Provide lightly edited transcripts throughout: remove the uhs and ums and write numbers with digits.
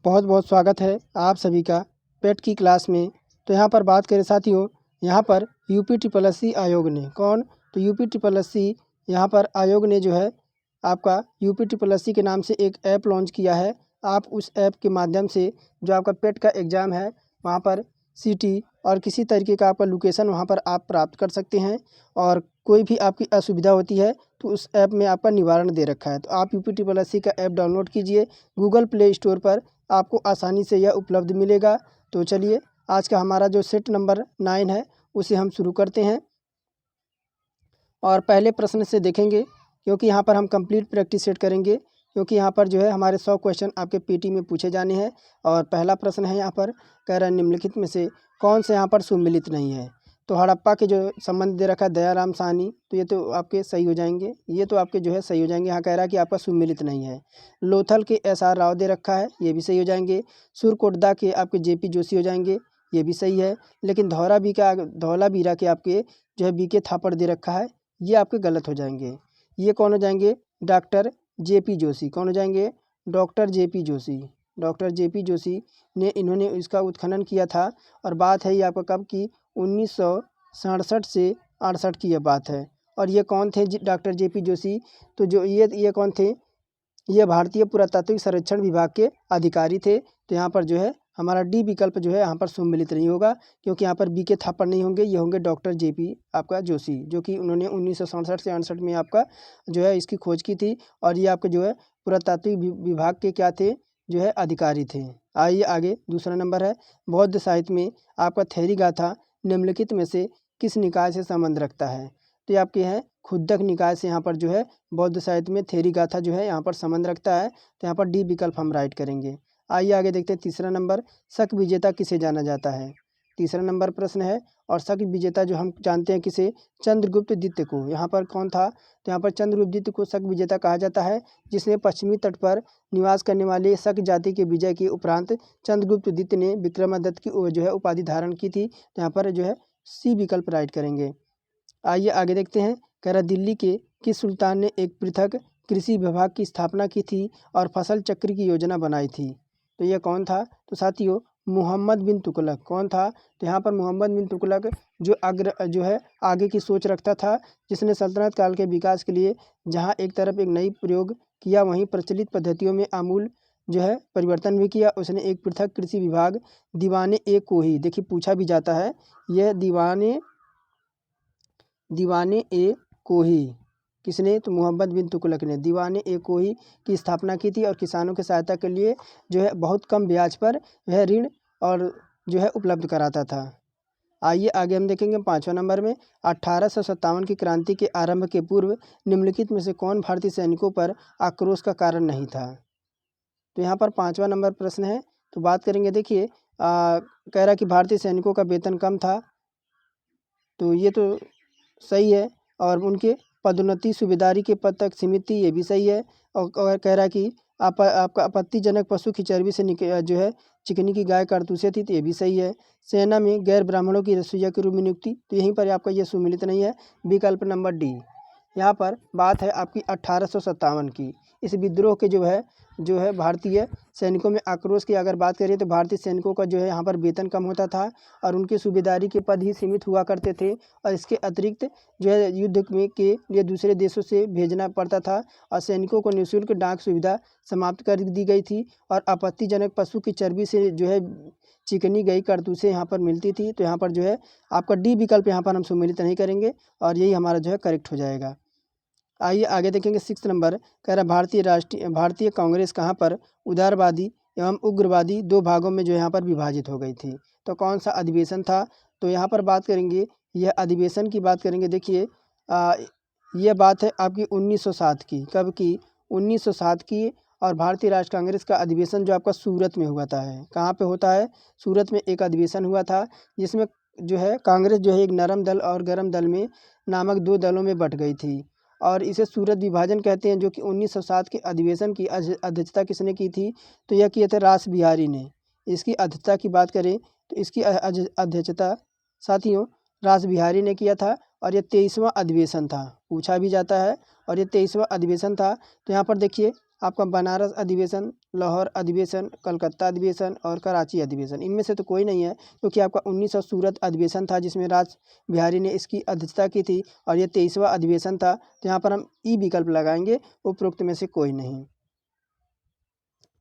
बहुत बहुत स्वागत है आप सभी का पेट की क्लास में। तो यहाँ पर बात करें साथियों, यहाँ पर यूपी ट्रिपल एस सी आयोग ने तो यूपी ट्रिपल एस सी यहाँ पर आयोग ने जो है आपका यूपी ट्रिपल एस सी के नाम से एक ऐप लॉन्च किया है। आप उस ऐप के माध्यम से जो आपका पेट का एग्ज़ाम है वहाँ पर सिटी और किसी तरीके का आपका लोकेशन वहाँ पर आप प्राप्त कर सकते हैं। और कोई भी आपकी असुविधा होती है तो उस ऐप में आपका निवारण दे रखा है। तो आप यूपी ट्रिपल एस सी का ऐप डाउनलोड कीजिए गूगल प्ले स्टोर पर, आपको आसानी से यह उपलब्ध मिलेगा। तो चलिए आज का हमारा जो सेट नंबर 9 है उसे हम शुरू करते हैं और पहले प्रश्न से देखेंगे, क्योंकि यहाँ पर हम कंप्लीट प्रैक्टिस सेट करेंगे, क्योंकि यहाँ पर जो है हमारे 100 क्वेश्चन आपके पीटी में पूछे जाने हैं। और पहला प्रश्न है यहाँ पर, कह रहा है निम्नलिखित में से कौन से यहाँ पर सुमिलित नहीं है। तो हड़प्पा के जो संबंध दे रखा है दयाराम साहनी, तो ये तो आपके सही हो जाएंगे, ये तो आपके जो है सही हो जाएंगे। यहाँ कह रहा है कि आपका सुमिलित नहीं है। लोथल के एस आर राव दे रखा है, ये भी सही हो जाएंगे। सुरकोटदा के आपके जेपी जोशी हो जाएंगे, ये भी सही है। लेकिन धौलावीरा के आपके जो है बीके थापड़ दे रखा है, ये आपके गलत हो जाएंगे। ये कौन हो जाएंगे? Doctor JP Joshi. कौन हो जाएंगे? Doctor JP Joshi. Doctor JP Joshi ने इन्होंने इसका उत्खनन किया था। और बात है ये आपका कब की? 1967 से 68 की यह बात है। और ये कौन थे डॉक्टर जेपी जोशी? तो जो ये कौन थे? ये भारतीय पुरातात्विक सर्वेक्षण विभाग के अधिकारी थे। तो यहाँ पर जो है हमारा डी विकल्प जो है यहाँ पर सम्मिलित नहीं होगा, क्योंकि यहाँ पर बीके थापड़ नहीं होंगे, ये होंगे डॉक्टर जेपी आपका जोशी, जो कि उन्होंने 1967 से 68 में आपका जो है इसकी खोज की थी। और ये आपके जो है पुरातात्विक विभाग के क्या थे? जो है अधिकारी थे। आइए आगे, दूसरा नंबर है, बौद्ध साहित्य में आपका थेरी गाथा निम्नलिखित में से किस निकाय से संबंध रखता है? तो ये आपके हैं खुद्दक निकाय से यहाँ पर जो है बौद्ध साहित्य में थेरी गाथा जो है यहाँ पर संबंध रखता है। तो यहाँ पर डी विकल्प हम राइट करेंगे। आइए आगे देखते हैं, तीसरा नंबर, शक विजेता किसे जाना जाता है? तीसरा नंबर प्रश्न है, और शक विजेता जो हम जानते हैं किसे? चंद्रगुप्त द्वितीय को। यहाँ पर कौन था? तो यहाँ पर चंद्रगुप्त द्वितीय को शक विजेता कहा जाता है, जिसने पश्चिमी तट पर निवास करने वाले शक जाति के विजय के उपरांत चंद्रगुप्त द्वितीय ने विक्रमादित्य की जो है उपाधि धारण की थी। तो यहाँ पर जो है सी विकल्प राइट करेंगे। आइए आगे देखते हैं, कह रहा दिल्ली के किस सुल्तान ने एक पृथक कृषि विभाग की स्थापना की थी और फसल चक्र की योजना बनाई थी? तो ये कौन था? तो साथियों मोहम्मद बिन तुगलक। कौन था? तो यहाँ पर मोहम्मद बिन तुगलक जो है आगे की सोच रखता था, जिसने सल्तनत काल के विकास के लिए जहाँ एक तरफ एक नई प्रयोग किया, वहीं प्रचलित पद्धतियों में आमूल जो है परिवर्तन भी किया। उसने एक पृथक कृषि विभाग दीवाने ए कोही, देखिए पूछा भी जाता है, यह दीवाने ए कोही किसने? तो मोहम्मद बिन तुगलक ने दीवाने ए कोही की स्थापना की थी और किसानों की सहायता के लिए जो है बहुत कम ब्याज पर वह ऋण और जो है उपलब्ध कराता था। आइए आगे हम देखेंगे पाँचवें नंबर में, 1857 की क्रांति के आरंभ के पूर्व निम्नलिखित में से कौन भारतीय सैनिकों पर आक्रोश का कारण नहीं था? तो यहाँ पर पाँचवा नंबर प्रश्न है। तो बात करेंगे, देखिए कह रहा कि भारतीय सैनिकों का वेतन कम था, तो ये तो सही है। और उनके पदोन्नति सूबेदारी के पद तक सीमित थी, ये भी सही है। और कह रहा है कि आपका आपत्तिजनक पशु की चर्बी से जो है चिकनी की गाय कारतूसें थी, तो ये भी सही है। सेना में गैर ब्राह्मणों की रसोइया के रूप में नियुक्ति, तो यहीं पर आपका ये सुमिलित नहीं है, विकल्प नंबर डी। यहाँ पर बात है आपकी 1857 की। इस विद्रोह के जो है भारतीय सैनिकों में आक्रोश की अगर बात करें तो भारतीय सैनिकों का जो है यहाँ पर वेतन कम होता था और उनके सूबेदारी के पद ही सीमित हुआ करते थे। और इसके अतिरिक्त जो है युद्ध में के लिए दूसरे देशों से भेजना पड़ता था और सैनिकों को निःशुल्क डाक सुविधा समाप्त कर दी गई थी। और आपत्तिजनक पशु की चर्बी से जो है चिकनी गई कारतूसें यहाँ पर मिलती थी। तो यहाँ पर जो है आपका डी विकल्प यहाँ पर हम सम्मिलित नहीं करेंगे और यही हमारा जो है करेक्ट हो जाएगा। आइए आगे देखेंगे, सिक्स नंबर, कह रहा भारतीय कांग्रेस कहाँ पर उदारवादी एवं उग्रवादी दो भागों में जो यहाँ पर विभाजित हो गई थी? तो कौन सा अधिवेशन था? तो यहाँ पर बात करेंगे, यह अधिवेशन की बात करेंगे, देखिए यह बात है आपकी 1907 की। कब की? 1907 की। और भारतीय राष्ट्र कांग्रेस का अधिवेशन जो आपका सूरत में हुआ था है। कहाँ पे होता है? सूरत में एक अधिवेशन हुआ था, जिसमें जो है कांग्रेस जो है एक नरम दल और गरम दल में नामक दो दलों में बट गई थी। और इसे सूरत विभाजन कहते हैं, जो कि 1907 के अधिवेशन की अध्यक्षता किसने की थी? तो यह किए थे रास बिहारी ने। इसकी अध्यक्षता की बात करें तो इसकी अध्यक्षता साथियों रास बिहारी ने किया था। और ये 23वां अधिवेशन था, पूछा भी जाता है। और ये 23वां अधिवेशन था। तो यहाँ पर देखिए आपका बनारस अधिवेशन, लाहौर अधिवेशन, कलकत्ता अधिवेशन और कराची अधिवेशन। इनमें से तो कोई नहीं है, क्योंकि आपका 1900 सूरत अधिवेशन था जिसमें राज बिहारी ने इसकी अध्यक्षता की थी, और ये 23वां अधिवेशन था। तो यहाँ पर हम ई विकल्प लगाएंगे, उपरोक्त में से कोई नहीं।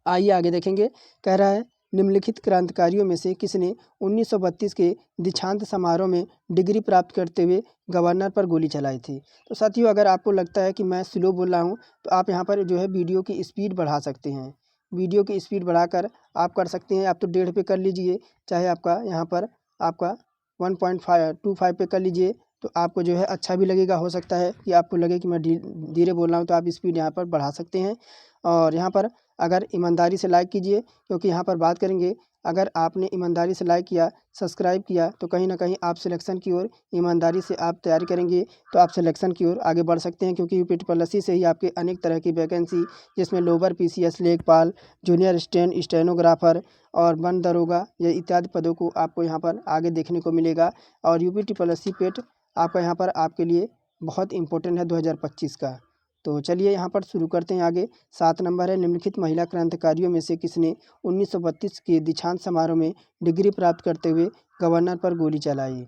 आइए आगे देखेंगे। कह रहा है निम्नलिखित क्रांतिकारियों में से किसने 1932 के दीक्षांत समारोह में डिग्री प्राप्त करते हुए गवर्नर पर गोली चलाई थी। तो साथियों, अगर आपको लगता है कि मैं स्लो बोल रहा हूँ तो आप यहाँ पर जो है वीडियो की स्पीड बढ़ा सकते हैं। वीडियो की स्पीड बढ़ाकर आप कर सकते हैं, आप तो 1.5 पे कर लीजिए, चाहे आपका यहाँ पर आपका 1.25 पे कर लीजिए, तो आपको जो है अच्छा भी लगेगा। हो सकता है कि आपको लगे कि मैं धीरे बोल रहा हूँ, तो आप स्पीड यहाँ पर बढ़ा सकते हैं। और यहाँ पर अगर ईमानदारी से लाइक कीजिए, क्योंकि यहाँ पर बात करेंगे, अगर आपने ईमानदारी से लाइक किया, सब्सक्राइब किया, तो कहीं ना कहीं आप सिलेक्शन की ओर ईमानदारी से आप तैयारी करेंगे तो आप सिलेक्शन की ओर आगे बढ़ सकते हैं। क्योंकि यूपीट्रिपल से ही आपके अनेक तरह की वैकेंसी, जिसमें लोअर पीसीएस, लेखपाल, जूनियर स्टेनोग्राफर और वन दरोगा, ये इत्यादि पदों को आपको यहाँ पर आगे देखने को मिलेगा। और यूपीट्रिपल पेट आपका यहाँ पर आपके लिए बहुत इंपॉर्टेंट है 2025 का। तो चलिए यहाँ पर शुरू करते हैं आगे। 7 नंबर है, निम्नलिखित महिला क्रांतिकारियों में से किसने 1932 के दीक्षांत समारोह में डिग्री प्राप्त करते हुए गवर्नर पर गोली चलाई।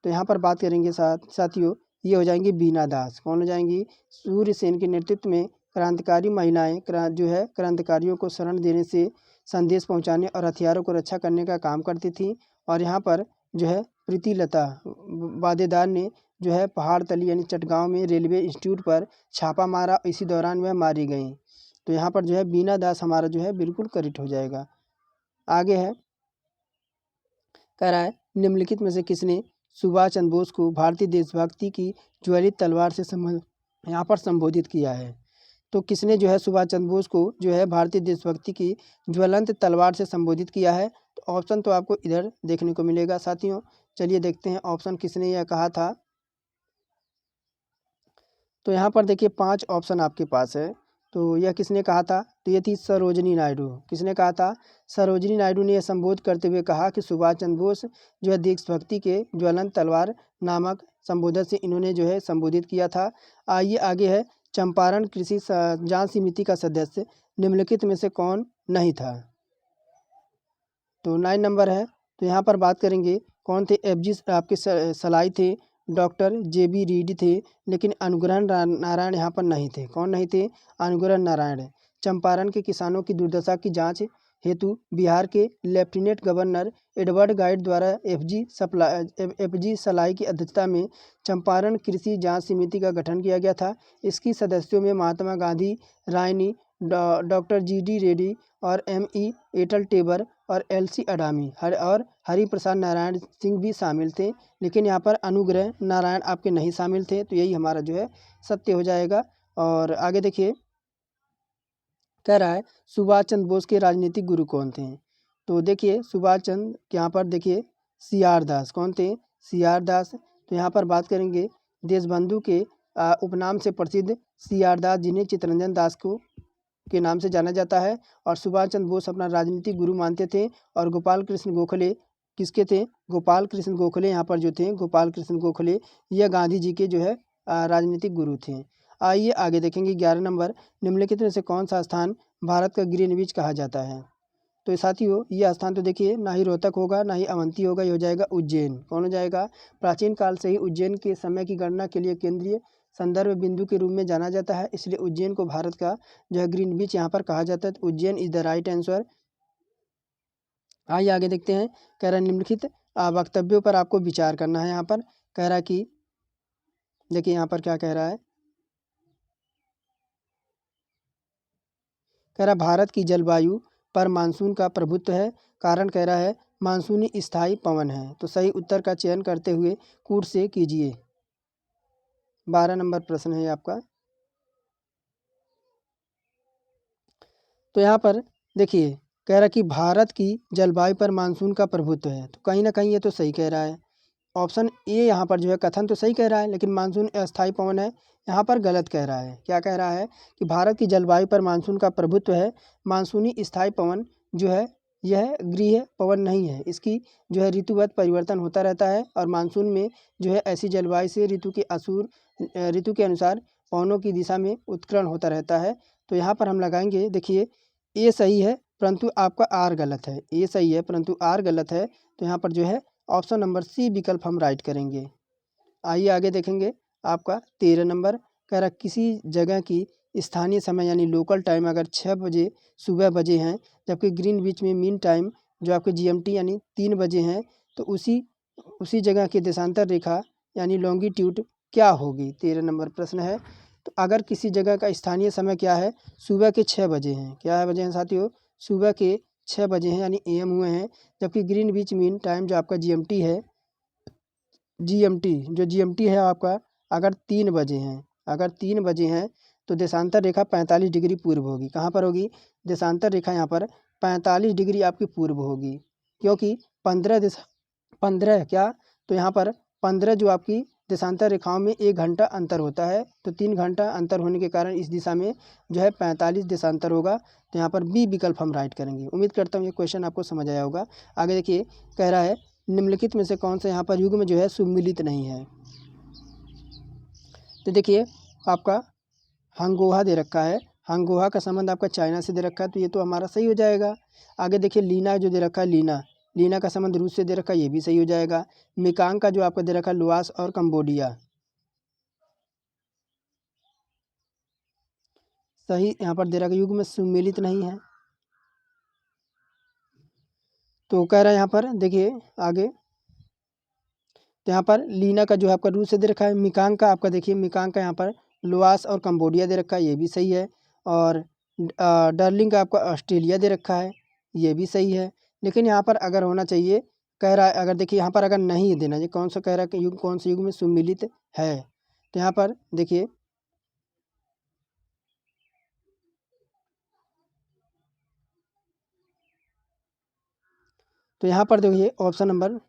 तो यहाँ पर बात करेंगे साथियों, ये हो जाएंगी बीना दास। कौन हो जाएंगी? सूर्य सेन के नेतृत्व में क्रांतिकारी महिलाएं जो है क्रांतिकारियों को शरण देने से संदेश पहुँचाने और हथियारों को रक्षा करने का काम करती थी। और यहाँ पर जो है प्रीतिलता वादेदार ने जो है पहाड़तली यानी चटगांव में रेलवे इंस्टीट्यूट पर छापा मारा, इसी दौरान वह मारी गई। तो यहाँ पर जो है बीना दास हमारा जो है बिल्कुल करेक्ट हो जाएगा। आगे है, कह रहा है निम्नलिखित में से किसने सुभाष चंद्र बोस को भारतीय देशभक्ति की ज्वलित तलवार से यहाँ पर संबोधित किया है। तो किसने जो है सुभाष चंद्र बोस को जो है भारतीय देशभक्ति की ज्वलंत तलवार से संबोधित किया है? तो ऑप्शन तो आपको इधर देखने को मिलेगा साथियों। चलिए देखते हैं ऑप्शन किसने यह कहा था। तो यहाँ पर देखिए 5 ऑप्शन आपके पास है। तो यह किसने कहा था? तो ये थी सरोजिनी नायडू। किसने कहा था? सरोजिनी नायडू ने यह संबोधित करते हुए कहा कि सुभाष चंद्र बोस जो है देशभक्ति के ज्वलंत तलवार नामक संबोधन से इन्होंने जो है संबोधित किया था। आइए आगे है, चंपारण कृषि जांच समिति का सदस्य निम्नलिखित में से कौन नहीं था? तो 9 नंबर है। तो यहाँ पर बात करेंगे कौन थे? एफजी आपके सलाई थे, डॉक्टर जेबी रीड थे, लेकिन अनुग्रह नारायण यहाँ पर नहीं थे। कौन नहीं थे? अनुग्रह नारायण। चंपारण के किसानों की दुर्दशा की जांच हेतु बिहार के लेफ्टिनेंट गवर्नर एडवर्ड गाइड द्वारा एफजी सलाई की अध्यक्षता में चंपारण कृषि जांच समिति का गठन किया गया था। इसकी सदस्यों में महात्मा गांधी, रायनी, डॉक्टर जीडी रेड्डी और एमई एटल टेबर और एलसी अडामी और हरिप्रसाद नारायण सिंह भी शामिल थे। लेकिन यहाँ पर अनुग्रह नारायण आपके नहीं शामिल थे। तो यही हमारा जो है सत्य हो जाएगा। और आगे देखिए, कह रहा है सुभाष चंद्र बोस के राजनीतिक गुरु कौन थे? तो देखिए सुभाष चंद्र यहाँ पर देखिए सीआर दास। कौन थे? सीआर दास। तो यहाँ पर बात करेंगे देशबंधु के उपनाम से प्रसिद्ध सीआर दास, जिन्हें चित्तरंजन दास को के नाम से जाना जाता है, और सुभाष चंद्र बोस अपना राजनीतिक गुरु मानते थे। और गोपाल कृष्ण गोखले किसके थे? गोपाल कृष्ण गोखले यहाँ पर जो थे, गोपाल कृष्ण गोखले, यह गांधी जी के जो है राजनीतिक गुरु थे। आइए आगे देखेंगे 11 नंबर, निम्नलिखित में से कौन सा स्थान भारत का ग्रीनविच कहा जाता है? तो साथियों, यह स्थान तो देखिए ना ही रोहतक होगा ना ही अवंती होगा, ये हो जाएगा उज्जैन। कौन हो जाएगा? प्राचीन काल से ही उज्जैन के समय की गणना के लिए केंद्रीय संदर्भ बिंदु के रूप में जाना जाता है, इसलिए उज्जैन को भारत का जो है ग्रीनविच यहाँ पर कहा जाता है। तो Ujjain is the right answer. आइए आगे देखते हैं। कह रहा है निम्नलिखित वक्तव्यों पर आपको विचार करना है। यहाँ पर कह रहा है कि देखिए यहाँ पर क्या कह रहा है, कह रहा भारत की जलवायु पर मानसून का प्रभुत्व है। कारण कह रहा है मानसूनी स्थायी पवन है। तो सही उत्तर का चयन करते हुए कूट से कीजिए। 12 नंबर प्रश्न है आपका। तो यहाँ पर देखिए कह रहा कि भारत की जलवायु पर मानसून का प्रभुत्व है। तो कहीं ना कहीं ये तो सही कह रहा है। ऑप्शन ए यहाँ पर जो है कथन तो सही कह रहा है, लेकिन मानसून अस्थायी पवन है यहाँ पर गलत कह रहा है। क्या कह रहा है? कि भारत की जलवायु पर मानसून का प्रभुत्व है। मानसूनी स्थायी पवन जो है यह गृह पवन नहीं है, इसकी जो है ऋतुगत परिवर्तन होता रहता है। और मानसून में जो है ऐसी जलवायु से ऋतु के अनुसार पवनों की दिशा में उत्कर्ण होता रहता है। तो यहाँ पर हम लगाएंगे, देखिए ए सही है परंतु आपका आर गलत है, ए सही है परंतु आर गलत है, तो यहाँ पर जो है ऑप्शन नंबर सी विकल्प हम राइट करेंगे। आइए आगे देखेंगे आपका 13 नंबर, कह रहा किसी जगह की स्थानीय समय यानी लोकल टाइम अगर 6 बजे सुबह बजे हैं, जबकि ग्रीनविच में मीन टाइम जो आपके जीएमटी यानी 3 बजे हैं, तो उसी उसी जगह की देशांतर रेखा यानी लॉन्गिट्यूड क्या होगी। 13 नंबर प्रश्न है। तो अगर किसी जगह का स्थानीय समय क्या है, सुबह के 6 बजे हैं, क्या है बजे हैं साथियों, सुबह के 6 बजे हैं यानी एएम हुए हैं, जबकि ग्रीनविच मीन टाइम जो आपका जीएमटी है, जीएमटी है आपका, अगर 3 बजे हैं, अगर 3 बजे हैं तो देशांतर रेखा 45 डिग्री पूर्व होगी। कहाँ पर होगी, देशांतर रेखा यहाँ पर 45 डिग्री आपकी पूर्व होगी, क्योंकि 15 क्या, तो यहाँ पर 15 जो आपकी देशांतर रेखाओं में 1 घंटा अंतर होता है, तो 3 घंटा अंतर होने के कारण इस दिशा में जो है 45 देशांतर होगा, तो यहाँ पर बी विकल्प हम राइट करेंगे। उम्मीद करता हूँ ये क्वेश्चन आपको समझ आया होगा। आगे देखिए, कह रहा है निम्नलिखित में से कौन सा यहाँ पर युग्म जो है सुमिलित नहीं है। तो देखिए आपका हंगोहा दे रखा है, हंगोहा का संबंध आपका चाइना से दे रखा है, तो ये तो हमारा सही हो जाएगा। आगे देखिए लीना जो दे रखा है, लीना का संबंध रूस से दे रखा है, ये भी सही हो जाएगा। मिकांग का जो आपका दे रखा है लुआस और कंबोडिया, सही यहाँ पर दे रखा है, युग में सुमेलित नहीं है। तो कह रहा है यहाँ पर देखिए आगे, तो यहाँ पर लीना का जो है आपका रूस से दे रखा है, मिकांग का आपका देखिए, मिकांग का यहाँ पर लुआस और कंबोडिया दे रखा है, ये भी सही है। और डार्लिंग का आपका ऑस्ट्रेलिया दे रखा है, ये भी सही है। लेकिन यहाँ पर अगर होना चाहिए, कह रहा है अगर देखिए यहाँ पर अगर नहीं देना, ये कौन सा कह रहा है कि युग कौन से युग में सुमिलित है, तो यहाँ पर देखिए तो यहाँ पर देखिए ऑप्शन नंबर,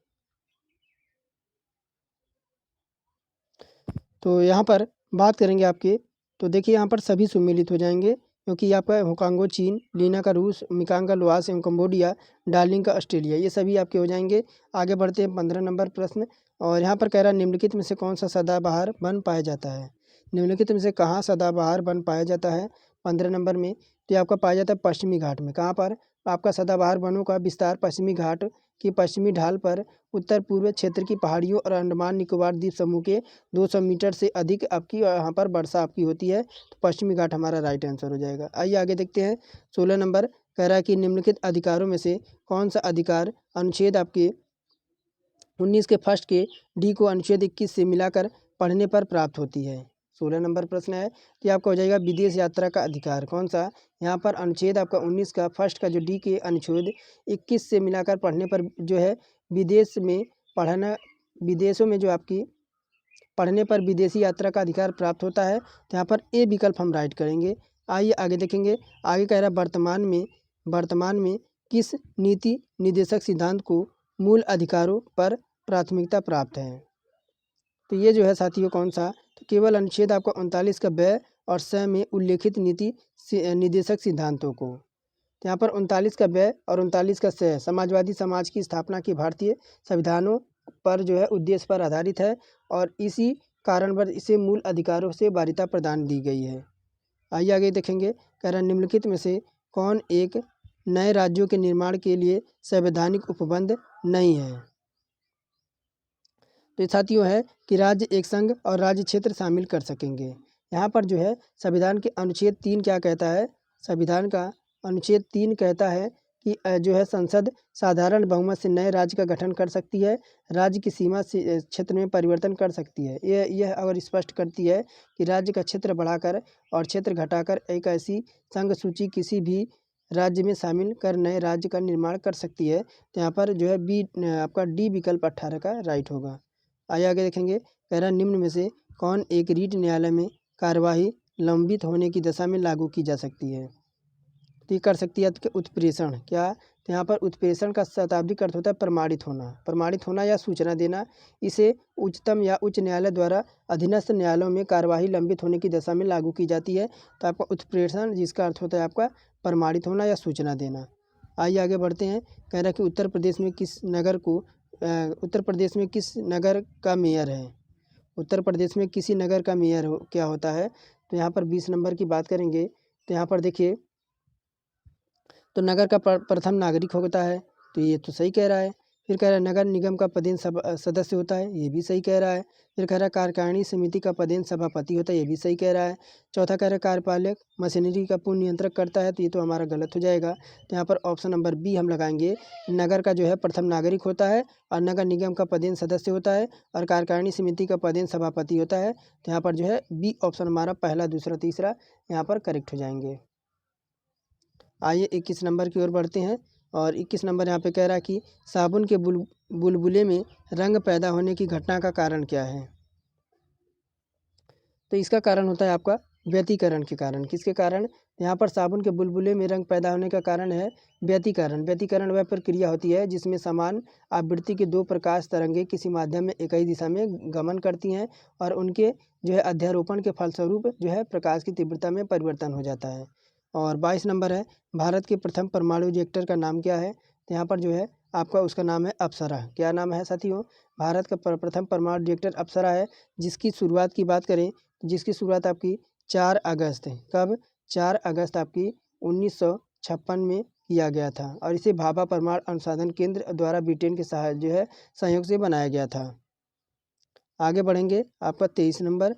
तो यहाँ पर बात करेंगे आपके, तो देखिए यहाँ पर सभी सुमिलित हो जाएंगे, क्योंकि आपका होकांगो चीन, लीना का रूस, मिकांग का लुआस एवं कंबोडिया, डार्लिंग का ऑस्ट्रेलिया, ये सभी आपके हो जाएंगे। आगे बढ़ते हैं 15 नंबर प्रश्न, और यहाँ पर कह रहा है निम्नलिखित में से कौन सा सदाबहार वन पाया जाता है। निम्नलिखित में से कहाँ सदाबहार वन पाया जाता है 15 नंबर में, तो ये आपका पाया जाता है पश्चिमी घाट में। कहाँ पर, आपका सदाबहार वनों का विस्तार पश्चिमी घाट की पश्चिमी ढाल पर उत्तर पूर्व क्षेत्र की पहाड़ियों और अंडमान निकोबार द्वीप समूह के 200 मीटर से अधिक आपकी यहाँ पर वर्षा आपकी होती है, तो पश्चिमी घाट हमारा राइट आंसर हो जाएगा। आइए आगे देखते हैं 16 नंबर, कह रहा है कि निम्नलिखित अधिकारों में से कौन सा अधिकार अनुच्छेद आपके 19 के फर्स्ट के डी को अनुच्छेद 21 से मिलाकर पढ़ने पर प्राप्त होती है। 16 नंबर प्रश्न है कि आपका हो जाएगा विदेश यात्रा का अधिकार, कौन सा, यहाँ पर अनुच्छेद आपका 19 का फर्स्ट का जो डी के अनुच्छेद 21 से मिलाकर पढ़ने पर जो है विदेश में पढ़ना, विदेशों में जो आपकी पढ़ने पर विदेशी यात्रा का अधिकार प्राप्त होता है, तो यहाँ पर ए विकल्प हम राइट करेंगे। आइए आगे देखेंगे, आगे कह रहा है वर्तमान में किस नीति निदेशक सिद्धांत को मूल अधिकारों पर प्राथमिकता प्राप्त है। तो ये जो है साथियों कौन सा, तो केवल अनुच्छेद आपका 39 का व्यय और स में उल्लेखित नीति निदेशक सिद्धांतों को। तो यहाँ पर 39 का व्यय और 39 का स समाजवादी समाज की स्थापना की भारतीय संविधानों पर जो है उद्देश्य पर आधारित है, और इसी कारणवश इसे मूल अधिकारों से वरीयता प्रदान दी गई है। आइए आगे देखेंगे, कह रहा है निम्नलिखित में से कौन एक नए राज्यों के निर्माण के लिए संवैधानिक उपबंध नहीं है। तो ये साथियों है कि राज्य एक संघ और राज्य क्षेत्र शामिल कर सकेंगे। यहाँ पर जो है संविधान के अनुच्छेद 3 क्या कहता है, संविधान का अनुच्छेद 3 कहता है कि जो है संसद साधारण बहुमत से नए राज्य का गठन कर सकती है, राज्य की सीमा से क्षेत्र में परिवर्तन कर सकती है। यह और स्पष्ट करती है कि राज्य का क्षेत्र बढ़ाकर और क्षेत्र घटाकर एक ऐसी संघ सूची किसी भी राज्य में शामिल कर नए राज्य का निर्माण कर सकती है। तो यहाँ पर जो है बी आपका डी विकल्प 18 का राइट होगा। आइए आगे देखेंगे, कह रहा है निम्न में से कौन एक रीट न्यायालय में कार्यवाही लंबित होने की दशा में लागू की जा सकती है। तो ये कर सकती है कि उत्प्रेषण, क्या, तो यहाँ पर उत्प्रेषण का शताब्दिक अर्थ होता है प्रमाणित होना या सूचना देना। इसे उच्चतम या उच्च न्यायालय द्वारा अधीनस्थ न्यायालयों में कार्यवाही लंबित होने की दशा में लागू की जाती है। तो आपका उत्प्रेषण जिसका अर्थ होता है आपका प्रमाणित होना या सूचना देना। आइए आगे बढ़ते हैं, कह रहा है कि उत्तर प्रदेश में किस नगर का मेयर है। उत्तर प्रदेश में किसी नगर का मेयर क्या होता है, तो यहाँ पर 20 नंबर की बात करेंगे, तो यहाँ पर देखिए, तो नगर का प्रथम नागरिक होता है, तो ये तो सही कह रहा है। फिर कह रहा है नगर निगम का पदेन सदस्य होता है, ये भी सही कह रहा है। फिर कह रहा है कार्यकारिणी समिति का पदेन सभापति होता है, ये भी सही कह रहा है। चौथा कह रहा है कार्यपालक मशीनरी का पूर्ण नियंत्रक करता है, तो ये तो हमारा गलत हो जाएगा। तो यहाँ पर ऑप्शन नंबर बी हम लगाएंगे। नगर का जो है प्रथम नागरिक होता है और नगर निगम का पदेन सदस्य होता है और कार्यकारिणी समिति का पदेन सभापति होता है। तो यहाँ पर जो है बी ऑप्शन हमारा पहला, दूसरा, तीसरा यहाँ पर करेक्ट हो जाएंगे। आइए 21 नंबर की ओर बढ़ते हैं। और 21 नंबर यहाँ पे कह रहा है कि साबुन के बुलबुले में रंग पैदा होने की घटना का कारण क्या है। तो इसका कारण होता है आपका व्यतिकरण के कारण। किसके कारण? यहाँ पर साबुन के बुलबुले में रंग पैदा होने का कारण है व्यतिकरण। व्यतिकरण वह प्रक्रिया होती है जिसमें समान आवृत्ति के दो प्रकाश तरंगें किसी माध्यम में एक ही दिशा में गमन करती हैं और उनके जो है अध्यारोपण के फलस्वरूप जो है प्रकाश की तीव्रता में परिवर्तन हो जाता है। और 22 नंबर है, भारत के प्रथम परमाणु रिएक्टर का नाम क्या है। तो यहाँ पर जो है आपका उसका नाम है अप्सरा। क्या नाम है साथियों? भारत का प्रथम परमाणु रिएक्टर अप्सरा है, जिसकी शुरुआत की बात करें तो जिसकी शुरुआत आपकी 4 अगस्त है। कब? 4 अगस्त आपकी 1956 में किया गया था और इसे भाभा परमाणु अनुसंधान केंद्र द्वारा ब्रिटेन के जो है सहयोग से बनाया गया था। आगे बढ़ेंगे, आपका 23 नंबर।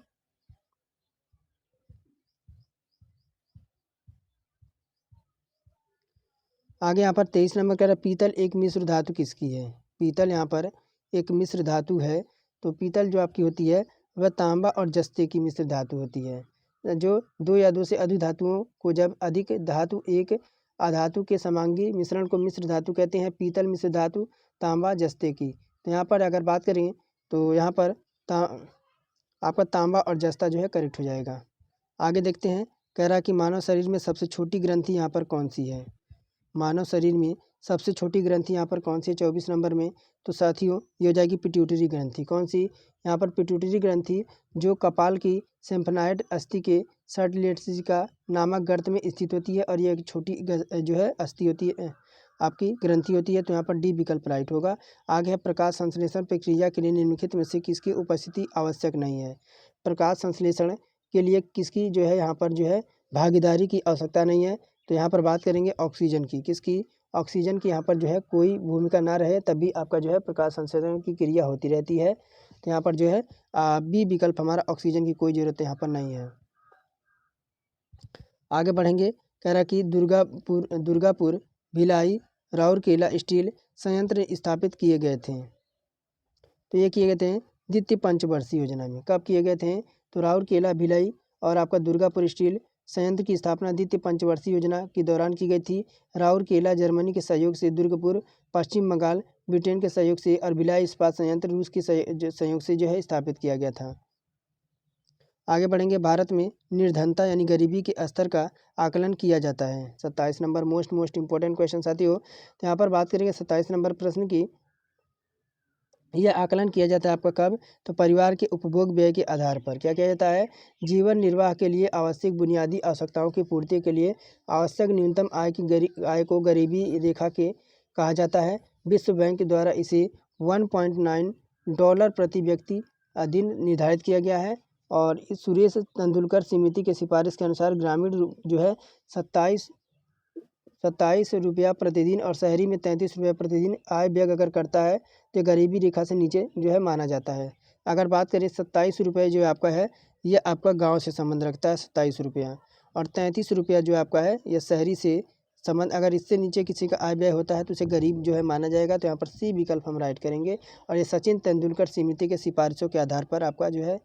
आगे यहाँ पर 23 नंबर कह रहा है पीतल एक मिश्र धातु किसकी है। पीतल यहाँ पर एक मिश्र धातु है। तो पीतल जो आपकी होती है वह तांबा और जस्ते की मिश्र धातु होती है। जो दो या दो से अधिक धातुओं को जब अधिक धातु एक अधातु के समांगी मिश्रण को मिश्र धातु कहते हैं। पीतल मिश्र धातु तांबा जस्ते की। तो यहाँ पर अगर बात करें तो यहाँ पर आपका तांबा और जस्ता जो है करेक्ट हो जाएगा। आगे देखते हैं, कह रहा है कि मानव शरीर में सबसे छोटी ग्रंथि यहाँ पर कौन सी है। मानव शरीर में सबसे छोटी ग्रंथि यहाँ पर कौन सी है 24 नंबर में। तो साथियों ये हो जाएगी पिट्यूटरी ग्रंथि। कौन सी? यहाँ पर पिट्यूटरी ग्रंथि जो कपाल की सिम्फनाइड अस्थि के सर्टलेट्सिका नामक गर्त में स्थित होती है और ये एक छोटी जो है अस्थि होती है, आपकी ग्रंथि होती है। तो यहाँ पर डी विकल्प राइट होगा। आगे है प्रकाश संश्लेषण प्रक्रिया के लिए निम्नलिखित में से किसकी उपस्थिति आवश्यक नहीं है। प्रकाश संश्लेषण के लिए किसकी जो है यहाँ पर जो है भागीदारी की आवश्यकता नहीं है। तो यहाँ पर बात करेंगे ऑक्सीजन की। किसकी? ऑक्सीजन की यहाँ पर जो है कोई भूमिका ना रहे तभी आपका जो है प्रकाश संश्लेषण की क्रिया होती रहती है। तो यहाँ पर जो है बी विकल्प हमारा ऑक्सीजन की कोई ज़रूरत यहाँ पर नहीं है। आगे बढ़ेंगे, कह रहा कि दुर्गापुर भिलाई राउरकेला स्टील संयंत्र स्थापित किए गए थे। तो ये किए गए थे द्वितीय पंचवर्षीय योजना में। कब किए गए थे? तो राउरकेला भिलाई और आपका दुर्गापुर स्टील संयंत्र की स्थापना द्वितीय पंचवर्षीय योजना के दौरान की गई थी। राउरकेला जर्मनी के सहयोग से, दुर्गापुर पश्चिम बंगाल ब्रिटेन के सहयोग से और भिलाई इस्पात संयंत्र रूस के सहयोग से जो है स्थापित किया गया था। आगे बढ़ेंगे, भारत में निर्धनता यानी गरीबी के स्तर का आकलन किया जाता है। 27 नंबर मोस्ट इंपॉर्टेंट क्वेश्चन साथियों। तो यहाँ पर बात करेंगे 27 नंबर प्रश्न की। यह आकलन किया जाता है आपका कब? तो परिवार के उपभोग व्यय के आधार पर। क्या किया जाता है? जीवन निर्वाह के लिए आवश्यक बुनियादी आवश्यकताओं की पूर्ति के लिए आवश्यक न्यूनतम आय को गरीबी रेखा के कहा जाता है। विश्व बैंक द्वारा इसे 1.9 डॉलर प्रति व्यक्ति दिन निर्धारित किया गया है और इस सुरेश तेंदुलकर समिति के सिफारिश के अनुसार ग्रामीण जो है 27 रुपया प्रतिदिन और शहरी में 33 रुपया प्रतिदिन आय व्यय अगर करता है तो गरीबी रेखा से नीचे जो है माना जाता है। अगर बात करें 27 रुपये जो आपका है ये आपका गांव से संबंध रखता है 27 रुपया, और 33 रुपया जो आपका है ये शहरी से संबंध। अगर इससे नीचे किसी का आय व्यय होता है तो उसे गरीब जो है माना जाएगा। तो यहाँ पर सी विकल्प हम राइट करेंगे और ये सचिन तेंदुलकर समिति के सिफारिशों के आधार पर आपका जो है